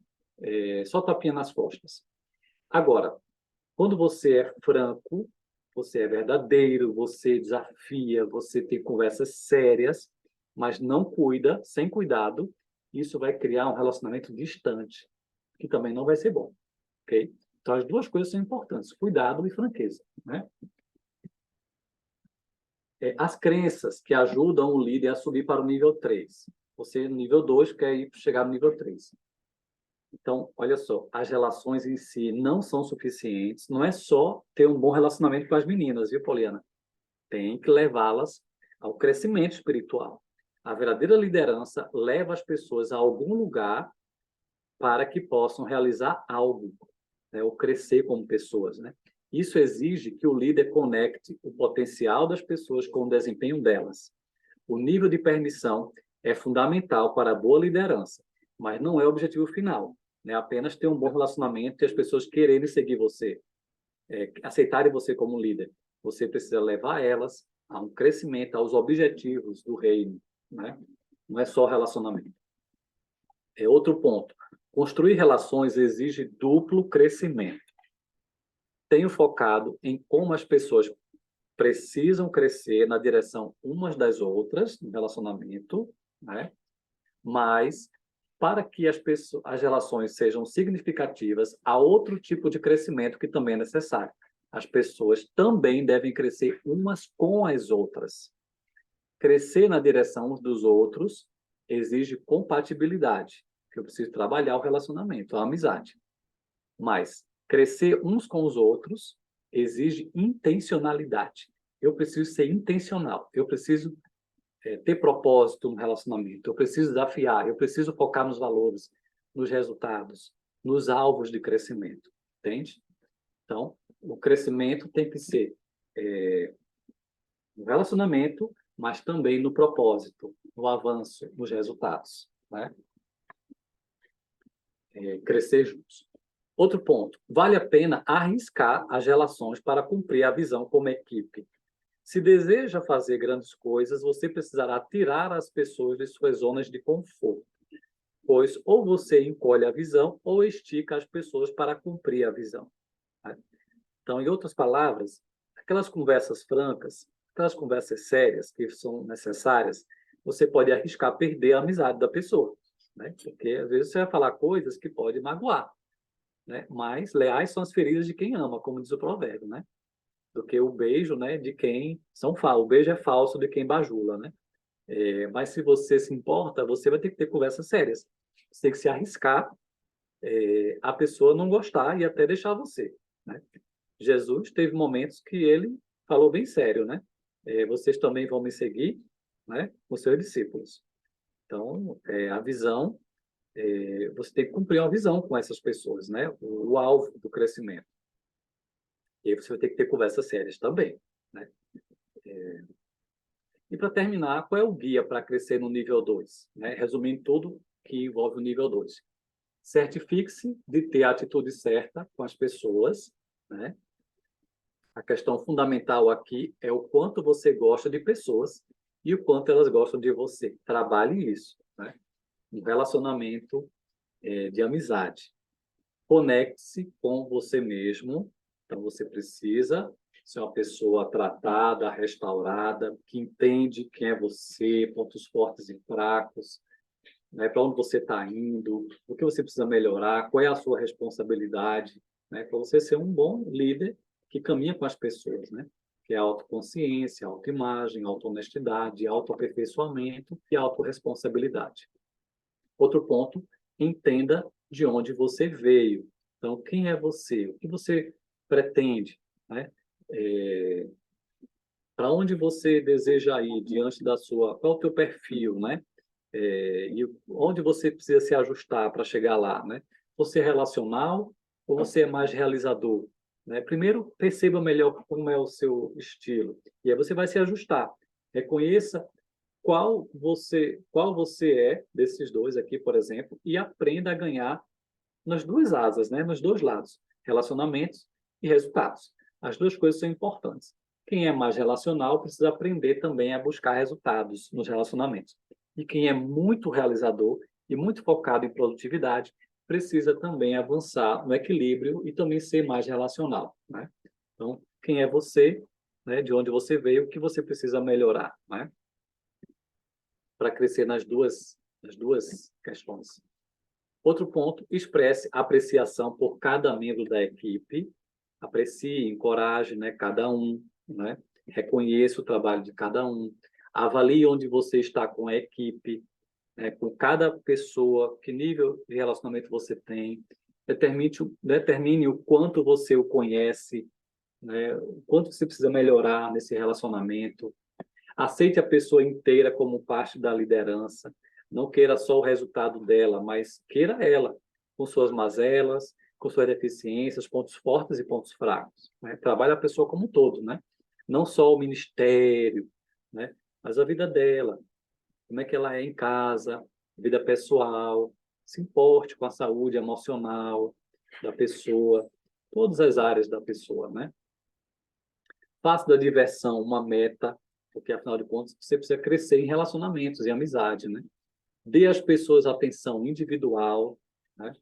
Só tapinha nas costas. Agora, quando você é franco, você é verdadeiro, você desafia, você tem conversas sérias, mas não cuida, sem cuidado, isso vai criar um relacionamento distante, que também não vai ser bom. Okay? Então, as duas coisas são importantes, cuidado e franqueza. Né? As crenças que ajudam o líder a subir para o nível 3. Você, no nível 2, quer chegar no nível 3. Então, olha só, as relações em si não são suficientes. Não é só ter um bom relacionamento com as meninas, viu, Poliana? Tem que levá-las ao crescimento espiritual. A verdadeira liderança leva as pessoas a algum lugar para que possam realizar algo, né, ou crescer como pessoas, né? Isso exige que o líder conecte o potencial das pessoas com o desempenho delas. O nível de permissão é fundamental para a boa liderança, mas não é o objetivo final. Né? Apenas ter um bom relacionamento e as pessoas quererem seguir você, aceitarem você como líder. Você precisa levar elas a um crescimento, aos objetivos do reino. Né? Não é só relacionamento. Outro ponto. Construir relações exige duplo crescimento. Tenho focado em como as pessoas precisam crescer na direção umas das outras, no relacionamento, né? Mas, para que as relações sejam significativas, há outro tipo de crescimento que também é necessário. As pessoas também devem crescer umas com as outras. Crescer na direção uns dos outros exige compatibilidade, que eu preciso trabalhar o relacionamento, a amizade. Mas crescer uns com os outros exige intencionalidade. Eu preciso ser intencional, eu preciso ter propósito no relacionamento, eu preciso desafiar, eu preciso focar nos valores, nos resultados, nos alvos de crescimento, entende? Então, o crescimento tem que ser no relacionamento, mas também no propósito, no avanço, nos resultados, né? Crescer juntos. Outro ponto, vale a pena arriscar as relações para cumprir a visão como equipe. Se deseja fazer grandes coisas, você precisará tirar as pessoas de suas zonas de conforto. pois ou você encolhe a visão ou estica as pessoas para cumprir a visão. Né? Então, em outras palavras, aquelas conversas francas, aquelas conversas sérias que são necessárias, você pode arriscar perder a amizade da pessoa, né? Porque às vezes você vai falar coisas que podem magoar, né? Mas leais são as feridas de quem ama, como diz o provérbio, né? Do que o beijo, né, de quem são falsos. O beijo é falso de quem bajula, né? Mas se você se importa, você vai ter que ter conversas sérias. Você tem que se arriscar, a pessoa não gostar e até deixar você, né? Jesus teve momentos que ele falou bem sério, né? Vocês também vão me seguir, né? Com seus discípulos. Então, a visão, você tem que cumprir uma visão com essas pessoas, né? O alvo do crescimento. E aí você vai ter que ter conversas sérias também, né? E para terminar, qual é o guia para crescer no nível 2? Né? Resumindo tudo que envolve o nível 2. Certifique-se de ter a atitude certa com as pessoas, né? A questão fundamental aqui é o quanto você gosta de pessoas e o quanto elas gostam de você. Trabalhe isso, né? Um relacionamento de amizade. Conecte-se com você mesmo. Então, você precisa ser uma pessoa tratada, restaurada, que entende quem é você, pontos fortes e fracos, né? Para onde você está indo, o que você precisa melhorar, qual é a sua responsabilidade, né? Para você ser um bom líder que caminha com as pessoas, né? Que é autoconsciência, autoimagem, autohonestidade, autoaperfeiçoamento e autorresponsabilidade. Outro ponto, entenda de onde você veio. Então, quem é você? O que você pretende, né? Para onde você deseja ir diante da sua... Qual é o teu perfil, né? E onde você precisa se ajustar para chegar lá, né? Você é relacional ou você é mais realizador? Né? Primeiro, perceba melhor como é o seu estilo. E aí você vai se ajustar. Reconheça qual você é desses dois aqui, por exemplo, e aprenda a ganhar nas duas asas, né? Nos dois lados, relacionamentos e resultados. As duas coisas são importantes. Quem é mais relacional precisa aprender também a buscar resultados nos relacionamentos. E quem é muito realizador e muito focado em produtividade precisa também avançar no equilíbrio e também ser mais relacional, né? Então, quem é você, né? De onde você veio, o que você precisa melhorar, né? Para crescer nas duas questões. Outro ponto, expresse apreciação por cada membro da equipe, aprecie, encoraje, né, cada um, né? Reconheça o trabalho de cada um, avalie onde você está com a equipe, né, com cada pessoa, que nível de relacionamento você tem, determine o quanto você o conhece, né, o quanto você precisa melhorar nesse relacionamento, aceite a pessoa inteira como parte da liderança. Não queira só o resultado dela, mas queira ela, com suas mazelas, com suas deficiências, pontos fortes e pontos fracos. Né? Trabalhe a pessoa como um todo, né? Não só o ministério, né? Mas a vida dela, como é que ela é em casa, vida pessoal, se importe com a saúde emocional da pessoa, todas as áreas da pessoa, né? Faça da diversão uma meta, porque afinal de contas você precisa crescer em relacionamentos e amizade, né? Dê às pessoas atenção individual, né?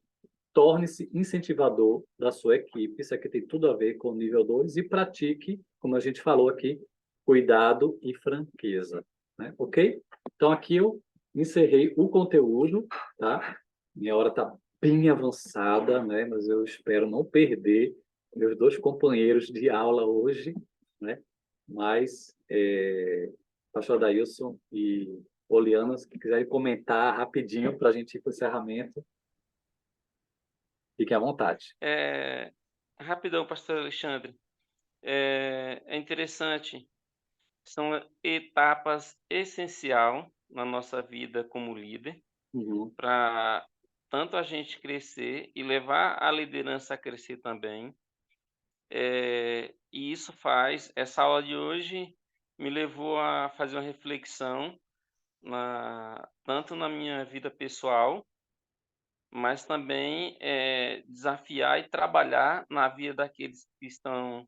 Torne-se incentivador da sua equipe, isso aqui tem tudo a ver com o nível 2 e pratique, como a gente falou aqui, cuidado e franqueza, né? Ok? Então aqui eu encerrei o conteúdo, tá? Minha hora está bem avançada, né? Mas eu espero não perder meus dois companheiros de aula hoje, né? Mas, pastor Adailson e Poliana, se quiserem comentar rapidinho para a gente ir para o encerramento, fiquem à vontade. Rapidão, pastor Alexandre. É interessante, são etapas essenciais na nossa vida como líder, Uhum. para tanto a gente crescer e levar a liderança a crescer também. E isso essa aula de hoje me levou a fazer uma reflexão tanto na minha vida pessoal, mas também desafiar e trabalhar na vida daqueles que estão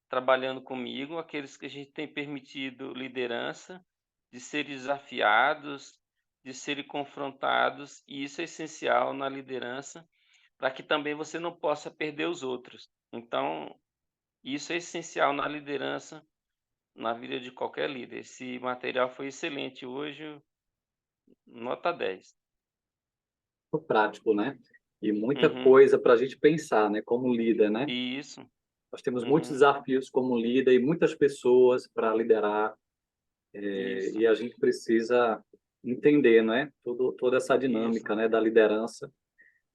trabalhando comigo, aqueles que a gente tem permitido liderança, de ser desafiados, de serem confrontados, e isso é essencial na liderança, para que também você não possa perder os outros. Então, isso é essencial na liderança, na vida de qualquer líder. Esse material foi excelente hoje, nota 10. Muito prático, né? E muita Uhum. coisa para a gente pensar, né? Como líder, né? Isso. Nós temos muitos Uhum. desafios como líder e muitas pessoas para liderar, Isso. e a gente precisa entender, né? Toda essa Isso. dinâmica, né? Da liderança.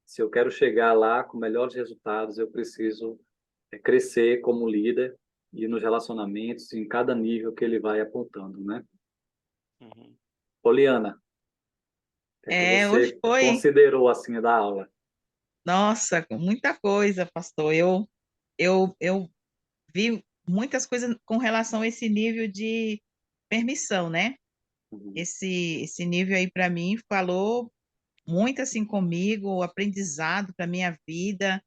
Se eu quero chegar lá com melhores resultados, eu preciso crescer como líder e nos relacionamentos, em cada nível que ele vai apontando, né? Uhum. Poliana, o que é que Hoje você foi, considerou assim da aula? nossa, muita coisa, pastor. Eu vi muitas coisas com relação a esse nível de permissão, né? Uhum. Esse nível aí para mim falou muito assim comigo, o aprendizado para minha vida,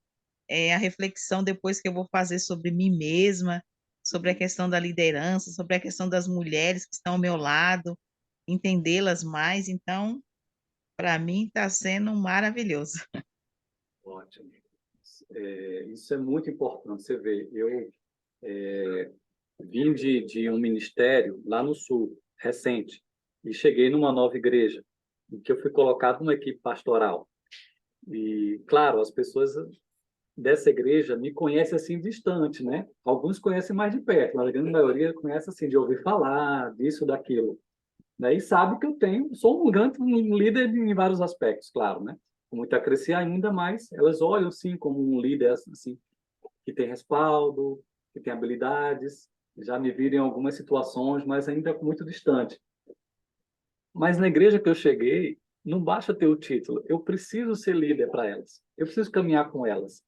a reflexão depois que eu vou fazer sobre mim mesma, sobre a questão da liderança, sobre a questão das mulheres que estão ao meu lado, entendê-las mais. Então, para mim está sendo maravilhoso. Ótimo. Isso é muito importante. Você vê, eu vim de um ministério lá no Sul, recente, e cheguei numa nova igreja, em que eu fui colocado numa equipe pastoral. E, claro, as pessoas dessa igreja me conhecem assim distante, né? Alguns conhecem mais de perto, mas a grande maioria conhece assim de ouvir falar, disso, daquilo. Né? E sabe que eu sou um líder em vários aspectos, claro, né? Com muito a crescer ainda, mas elas olham sim como um líder assim que tem respaldo, que tem habilidades. Já me viram em algumas situações, mas ainda muito distante. Mas na igreja que eu cheguei, não basta ter o título. Eu preciso ser líder para elas. Eu preciso caminhar com elas.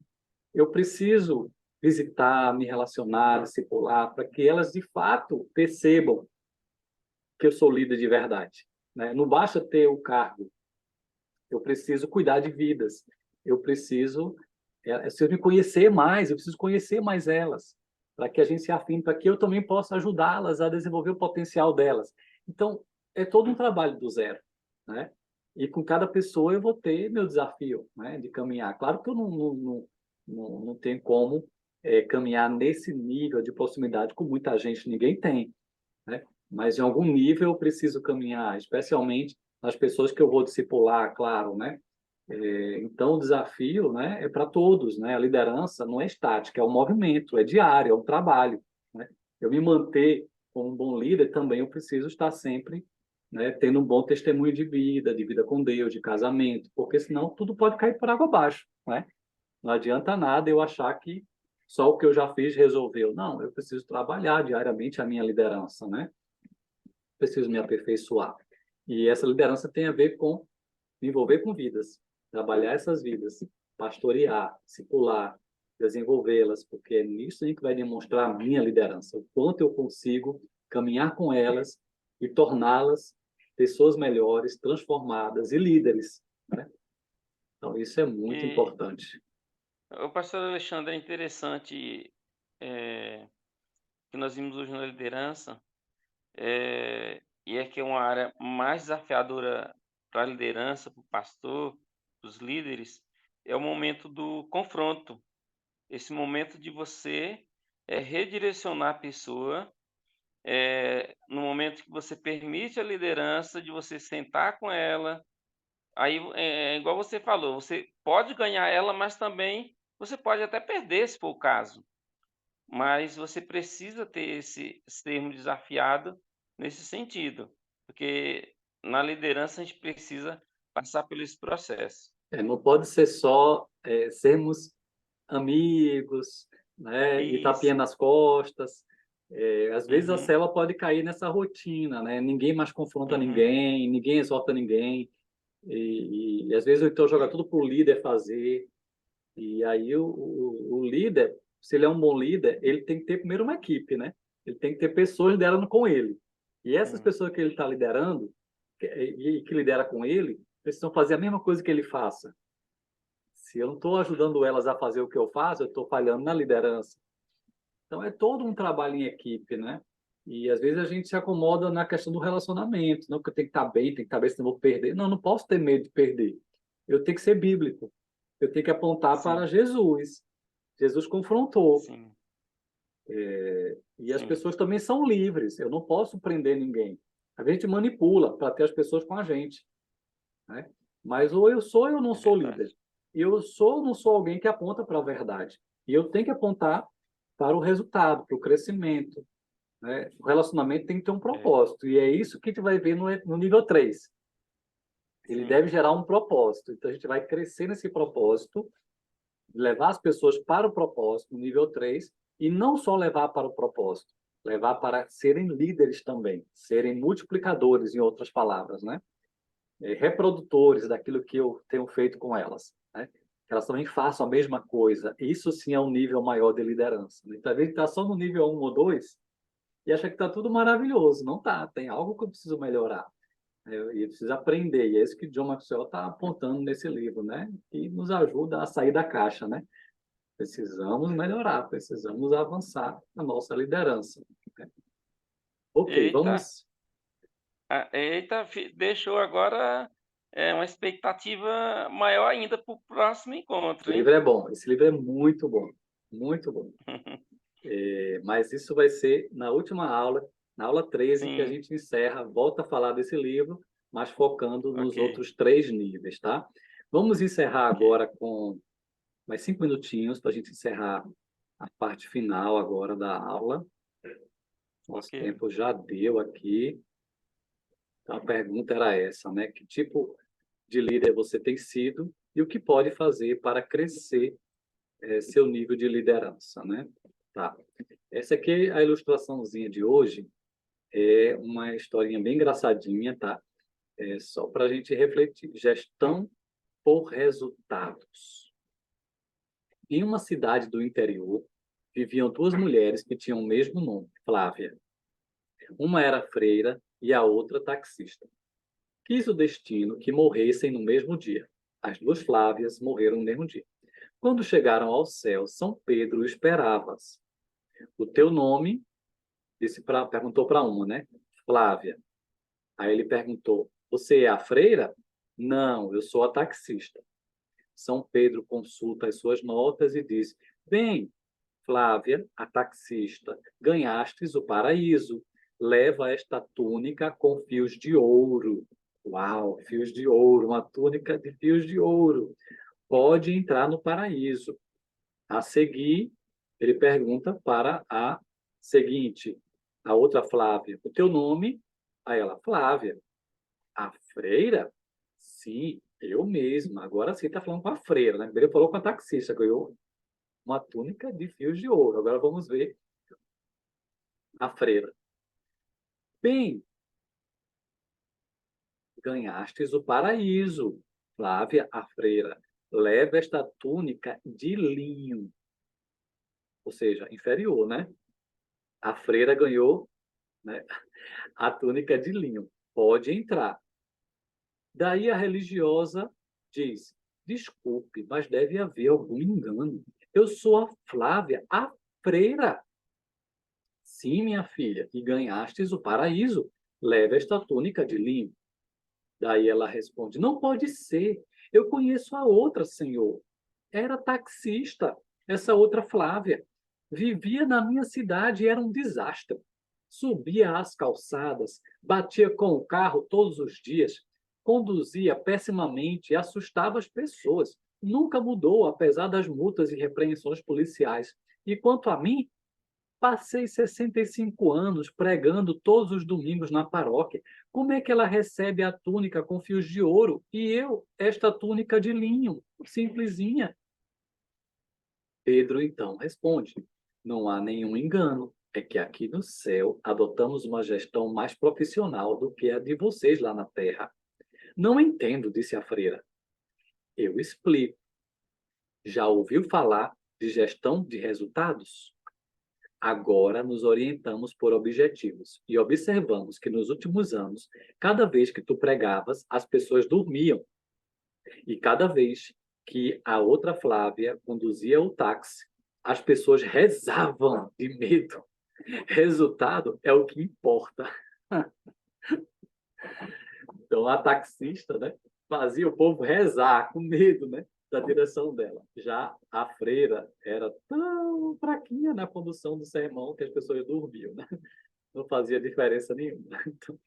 Eu preciso visitar, me relacionar, discipular, para que elas de fato percebam que eu sou líder de verdade. Né? Não basta ter o cargo. Eu preciso cuidar de vidas. Eu preciso me conhecer mais. Eu preciso conhecer mais elas, para que a gente se afine, para que eu também possa ajudá-las a desenvolver o potencial delas. Então, é todo um trabalho do zero, né? E com cada pessoa eu vou ter meu desafio, né, de caminhar. Claro que eu não tenho como caminhar nesse nível de proximidade com muita gente, ninguém tem, né? Mas em algum nível eu preciso caminhar, especialmente nas pessoas que eu vou discipular, claro, né? Então o desafio, né, é para todos, né? A liderança não é estática, é um movimento, é diário, é um trabalho, né? Eu me manter como um bom líder também eu preciso estar sempre, né, tendo um bom testemunho de vida com Deus, de casamento, porque senão tudo pode cair por água abaixo, né? Não adianta nada eu achar que só o que eu já fiz resolveu. Não, eu preciso trabalhar diariamente a minha liderança, né? Preciso me aperfeiçoar. E essa liderança tem a ver com me envolver com vidas, trabalhar essas vidas, pastorear, discipular, desenvolvê-las, porque é nisso que vai demonstrar a minha liderança, o quanto eu consigo caminhar com elas e torná-las pessoas melhores, transformadas e líderes, né? Então, isso é muito E importante. o pastor Alexandre, é interessante, eh, que nós vimos hoje na liderança, e é que é uma área mais desafiadora para a liderança, para o pastor, para os líderes, é o momento do confronto. Esse momento de você redirecionar a pessoa, no momento que você permite a liderança de você sentar com ela. Aí é igual você falou, você pode ganhar ela, mas também você pode até perder, se for o caso. Mas você precisa ter esse termo desafiado nesse sentido, porque na liderança a gente precisa passar por esse processo. Não pode ser só sermos amigos, né, e tapinha Isso. nas costas. Às vezes a Uhum, célula pode cair nessa rotina, né? Ninguém mais confronta uhum, ninguém, ninguém exorta ninguém, e às vezes então joga tudo para o líder fazer. E aí o líder, se ele é um bom líder, ele tem que ter primeiro uma equipe, né? Ele tem que ter pessoas liderando com ele. E essas hum, pessoas que ele está liderando e que lidera com ele, precisam fazer a mesma coisa que ele faça. Se eu não estou ajudando elas a fazer o que eu faço, eu estou falhando na liderança. Então, é todo um trabalho em equipe, né? E às vezes a gente se acomoda na questão do relacionamento, não, que eu tenho que estar bem, tem que estar bem, senão eu vou perder. Não, não posso ter medo de perder. Eu tenho que ser bíblico. Eu tenho que apontar para Sim, Jesus. Jesus confrontou. sim, E as sim. pessoas também são livres. Eu não posso prender ninguém. A gente manipula para ter as pessoas com a gente, né? Mas ou eu sou ou eu não É sou líder. verdade. Eu sou ou não sou alguém que aponta para a verdade. E eu tenho que apontar para o resultado, para o crescimento, né? O relacionamento tem que ter um É, propósito. E é isso que a gente vai ver no nível 3. Ele sim. deve gerar um propósito. Então a gente vai crescer nesse propósito, levar as pessoas para o propósito, no nível 3, e não só levar para o propósito, levar para serem líderes também, serem multiplicadores, em outras palavras, né? Reprodutores daquilo que eu tenho feito com elas, né? Que elas também façam a mesma coisa. Isso sim é um nível maior de liderança. Né? Então, às vezes, está só no nível 1 ou 2 e acha que está tudo maravilhoso. Não está. Tem algo que eu preciso melhorar. E preciso aprender. E é isso que John Maxwell está apontando nesse livro, né? Que nos ajuda a sair da caixa, né? Precisamos melhorar, precisamos avançar na nossa liderança. Né? Ok, Eita, vamos. eita, deixou agora uma expectativa maior ainda para o próximo Esse encontro, hein? livro é bom. Esse livro é muito bom. Muito bom. Mas isso vai ser na última aula, na aula 13, que a Sim, gente encerra, volta a falar desse livro, mas focando nos ok, outros 3 níveis, tá? Vamos encerrar ok, agora com mais 5 minutinhos para a gente encerrar a parte final agora da aula. Nosso ok. tempo já deu aqui. Então, a pergunta era essa, né? Que tipo de líder você tem sido e o que pode fazer para crescer seu nível de liderança, né? Tá. Essa aqui é a ilustraçãozinha de hoje. É uma historinha bem engraçadinha, tá? É só para a gente refletir. Gestão por resultados. Em uma cidade do interior, viviam 2 mulheres que tinham o mesmo nome, Flávia. Uma era freira e a outra taxista. Quis o destino que morressem no mesmo dia. As 2 Flávias morreram no mesmo dia. Quando chegaram ao céu, São Pedro esperava-as. O teu nome? Perguntou para uma, né? Flávia. Aí ele perguntou: Você é a freira? Não, eu sou a taxista. São Pedro consulta as suas notas e diz: Bem, Flávia, a taxista, ganhastes o paraíso. Leva esta túnica com fios de ouro. Uau, fios de ouro, uma túnica de fios de ouro. Pode entrar no paraíso. A seguir, ele pergunta para a seguinte, a outra Flávia: O teu nome? Aí ela: Flávia. A freira? Sim, eu mesma. Agora sim está falando com a freira, né? Primeiro falou com a taxista, ganhou uma túnica de fios de ouro. Agora vamos ver a freira. Bem, ganhastes o paraíso. Flávia, a freira, leva esta túnica de linho, ou seja, inferior, né? A freira ganhou, né, a túnica de linho. Pode entrar. Daí a religiosa diz: Desculpe, mas deve haver algum engano. Eu sou a Flávia, a freira. Sim, minha filha, e ganhastes o paraíso. Leve esta túnica de linho. Daí ela responde: Não pode ser. Eu conheço a outra, senhor. Era taxista, essa outra Flávia. Vivia na minha cidade e era um desastre. Subia as calçadas, batia com o carro todos os dias, conduzia pessimamente e assustava as pessoas. Nunca mudou, apesar das multas e repreensões policiais. E quanto a mim, passei 65 anos pregando todos os domingos na paróquia. Como é que ela recebe a túnica com fios de ouro e eu, esta túnica de linho, simplesinha? Pedro então responde: Não há nenhum engano. É que aqui no céu adotamos uma gestão mais profissional do que a de vocês lá na terra. Não entendo, disse a freira. Eu explico. Já ouviu falar de gestão de resultados? Agora nos orientamos por objetivos e observamos que nos últimos anos, cada vez que tu pregavas, as pessoas dormiam. E cada vez que a outra Flávia conduzia o táxi, as pessoas rezavam de medo. Resultado é o que importa. Então, a taxista, né, fazia o povo rezar com medo, né, da direção dela. Já a freira era tão fraquinha na condução do sermão que as pessoas dormiam, né? Não fazia diferença nenhuma. Então,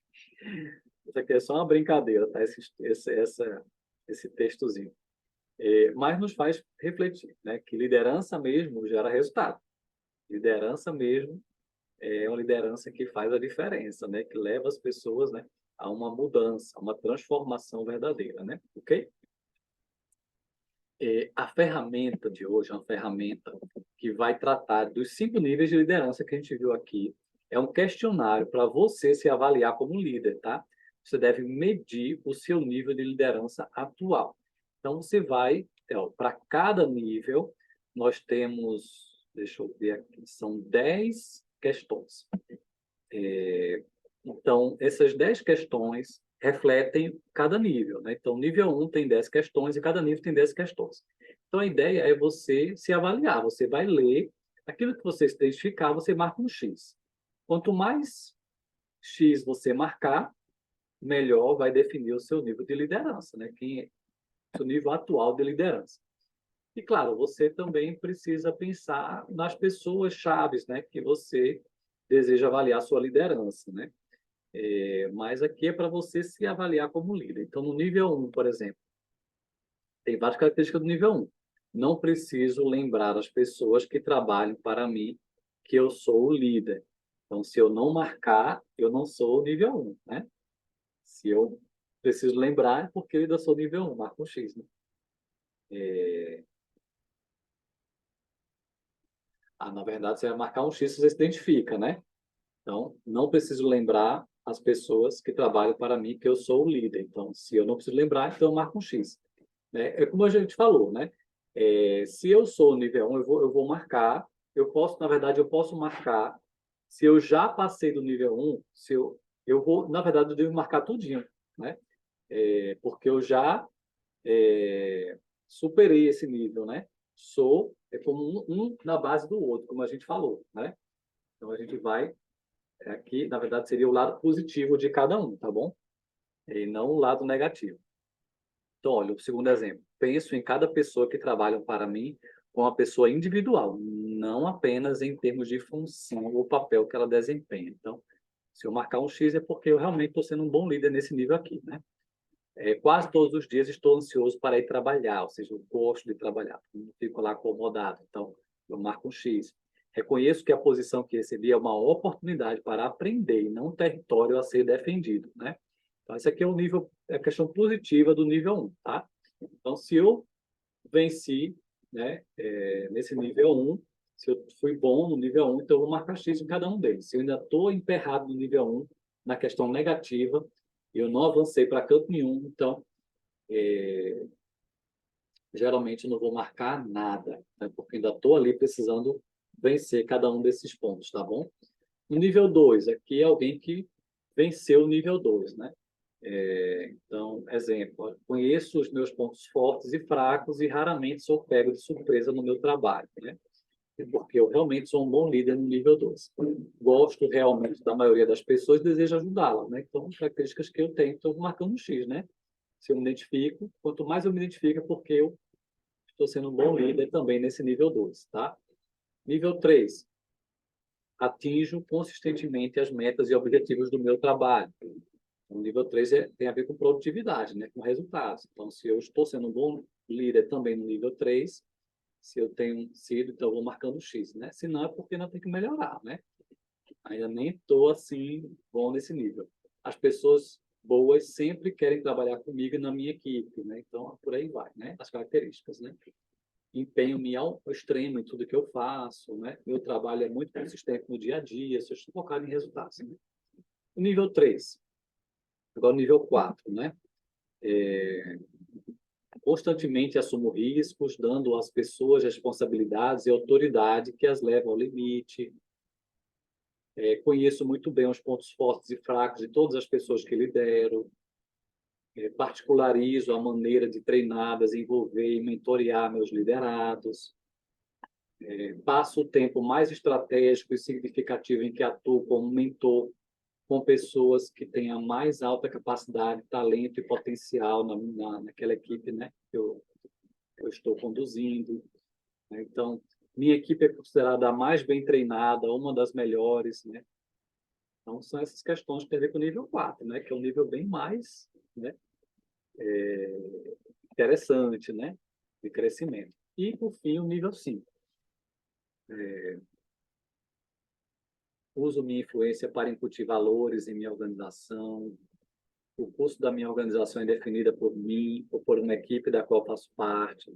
isso aqui é só uma brincadeira, tá? Esse textozinho. Mas nos faz refletir, né, que liderança mesmo gera resultado. Liderança mesmo é uma liderança que faz a diferença, né, que leva as pessoas, né, a uma mudança, a uma transformação verdadeira, né? Ok? A ferramenta de hoje é uma ferramenta que vai tratar dos 5 níveis de liderança que a gente viu aqui. É um questionário para você se avaliar como líder, tá? Você deve medir o seu nível de liderança atual. Então, você vai, para cada nível, nós temos, deixa eu ver aqui, são 10 questões. Então, essas 10 questões refletem cada nível, né? Então, nível 1 tem 10 questões e cada nível tem 10 questões. Então, a ideia é você se avaliar. Você vai ler aquilo que você se identificar, você marca um X. Quanto mais X você marcar, melhor vai definir o seu nível de liderança, né? Quem é o seu nível atual de liderança. E, claro, você também precisa pensar nas pessoas chaves, né? Que você deseja avaliar a sua liderança, né? Mas aqui é para você se avaliar como líder. Então, no nível 1, por exemplo, tem várias características do nível 1. Não preciso lembrar as pessoas que trabalham para mim que eu sou o líder. Então, se eu não marcar, eu não sou o nível 1, né? Se eu preciso lembrar, é porque eu ainda sou nível 1, marco um X, né? Na verdade, você vai marcar um X se você se identifica, né? Então, não preciso lembrar as pessoas que trabalham para mim que eu sou o líder. Então, se eu não preciso lembrar, então eu marco um X. Né? É como a gente falou, né? Se eu sou nível 1, eu vou marcar. Eu posso, na verdade, eu posso marcar. Se eu já passei do nível 1, eu vou, na verdade, eu devo marcar tudinho, né? Porque eu já superei esse nível, né? É como um na base do outro, como a gente falou, né? Então, a gente vai aqui, na verdade, seria o lado positivo de cada um, tá bom? E não o lado negativo. Então, olha, o segundo exemplo. Penso em cada pessoa que trabalha para mim como uma pessoa individual, não apenas em termos de função ou papel que ela desempenha. Então, se eu marcar um X é porque eu realmente estou sendo um bom líder nesse nível aqui, né? Quase todos os dias estou ansioso para ir trabalhar, ou seja, eu gosto de trabalhar, não fico lá acomodado. Então, eu marco um X. Reconheço que a posição que recebi é uma oportunidade para aprender e não um território a ser defendido, né? Então, esse aqui é o nível, é a questão positiva do nível 1, tá? Então, se eu venci, né, nesse nível 1, se eu fui bom no nível 1, então eu vou marcar X em cada um deles. Se eu ainda estou emperrado no nível 1, na questão negativa, eu não avancei para canto nenhum, então geralmente eu não vou marcar nada, né, porque ainda estou ali precisando vencer cada um desses pontos, tá bom? No nível 2, aqui é alguém que venceu o nível 2, né? Então, exemplo, conheço os meus pontos fortes e fracos e raramente sou pego de surpresa no meu trabalho, né? Porque eu realmente sou um bom líder no nível 2. Gosto realmente da maioria das pessoas e desejo ajudá-las, né? Então, características que eu tenho, estou marcando um X, né? Se eu me identifico, quanto mais eu me identifico, é porque eu estou sendo um bom líder também nesse nível 2, tá? Nível 3, atinjo consistentemente as metas e objetivos do meu trabalho. O nível 3 tem a ver com produtividade, né? Com resultados. Então, se eu estou sendo um bom líder também no nível 3, se eu tenho sido, então eu vou marcando X, né? Se não, é porque ainda tem que melhorar, né? Ainda nem estou assim bom nesse nível. As pessoas boas sempre querem trabalhar comigo e na minha equipe, né? Então, por aí vai, né? As características, né? Empenho-me ao extremo em tudo que eu faço, né? Meu trabalho é muito consistente no dia a dia, se eu estou focado em resultados, né? O nível 3. Agora, o nível 4, né? Constantemente assumo riscos, dando às pessoas responsabilidades e autoridade que as levam ao limite. Conheço muito bem os pontos fortes e fracos de todas as pessoas que lidero. Particularizo a maneira de treinar, desenvolver e mentorear meus liderados. Passo o tempo mais estratégico e significativo em que atuo como mentor com pessoas que têm a mais alta capacidade, talento e potencial naquela equipe, né, que eu estou conduzindo. Né? Então, minha equipe é considerada a mais bem treinada, uma das melhores, né? Então, são essas questões que tem a ver com o nível 4, né? Que é um nível bem mais, né? Interessante, né? De crescimento. E, por fim, o nível 5. Uso minha influência para incutir valores em minha organização. O curso da minha organização é definida por mim ou por uma equipe da qual faço parte.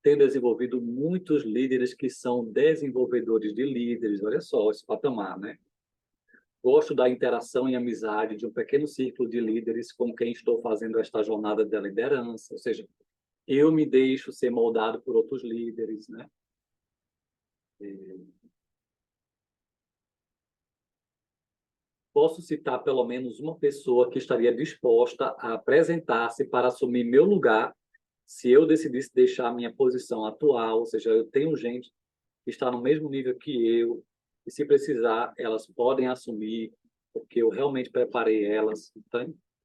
Tenho desenvolvido muitos líderes que são desenvolvedores de líderes. Olha só esse patamar, né? Gosto da interação e amizade de um pequeno círculo de líderes com quem estou fazendo esta jornada da liderança. Ou seja, eu me deixo ser moldado por outros líderes, né? Posso citar pelo menos uma pessoa que estaria disposta a apresentar-se para assumir meu lugar se eu decidisse deixar a minha posição atual, ou seja, eu tenho gente que está no mesmo nível que eu, e se precisar, elas podem assumir, porque eu realmente preparei elas.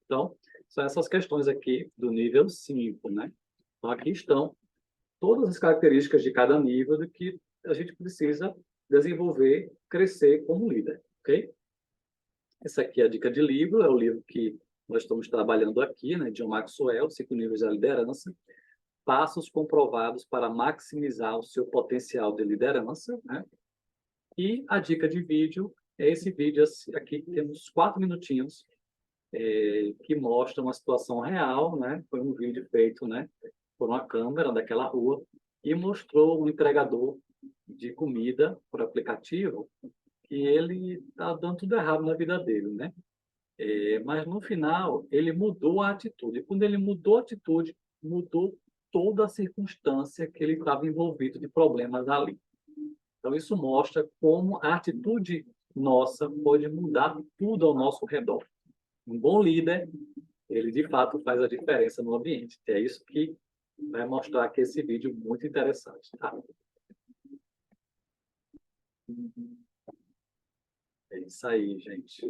Então, são essas questões aqui do nível 5, né? Então, aqui estão todas as características de cada nível do que a gente precisa desenvolver, crescer como líder, ok? Essa aqui é a dica de livro, é o livro que nós estamos trabalhando aqui, né, John Maxwell, 5 níveis da liderança, passos comprovados para maximizar o seu potencial de liderança, né? E a dica de vídeo é esse vídeo aqui, que temos 4 minutinhos, que mostra uma situação real, né? Foi um vídeo feito, né, por uma câmera daquela rua e mostrou um entregador de comida por aplicativo que ele está dando tudo errado na vida dele, né? Mas no final ele mudou a atitude. E quando ele mudou a atitude, mudou toda a circunstância que ele estava envolvido de problemas ali. Então isso mostra como a atitude nossa pode mudar tudo ao nosso redor. Um bom líder, ele de fato faz a diferença no ambiente. É isso que vai mostrar aqui esse vídeo muito interessante, tá? É isso aí, gente.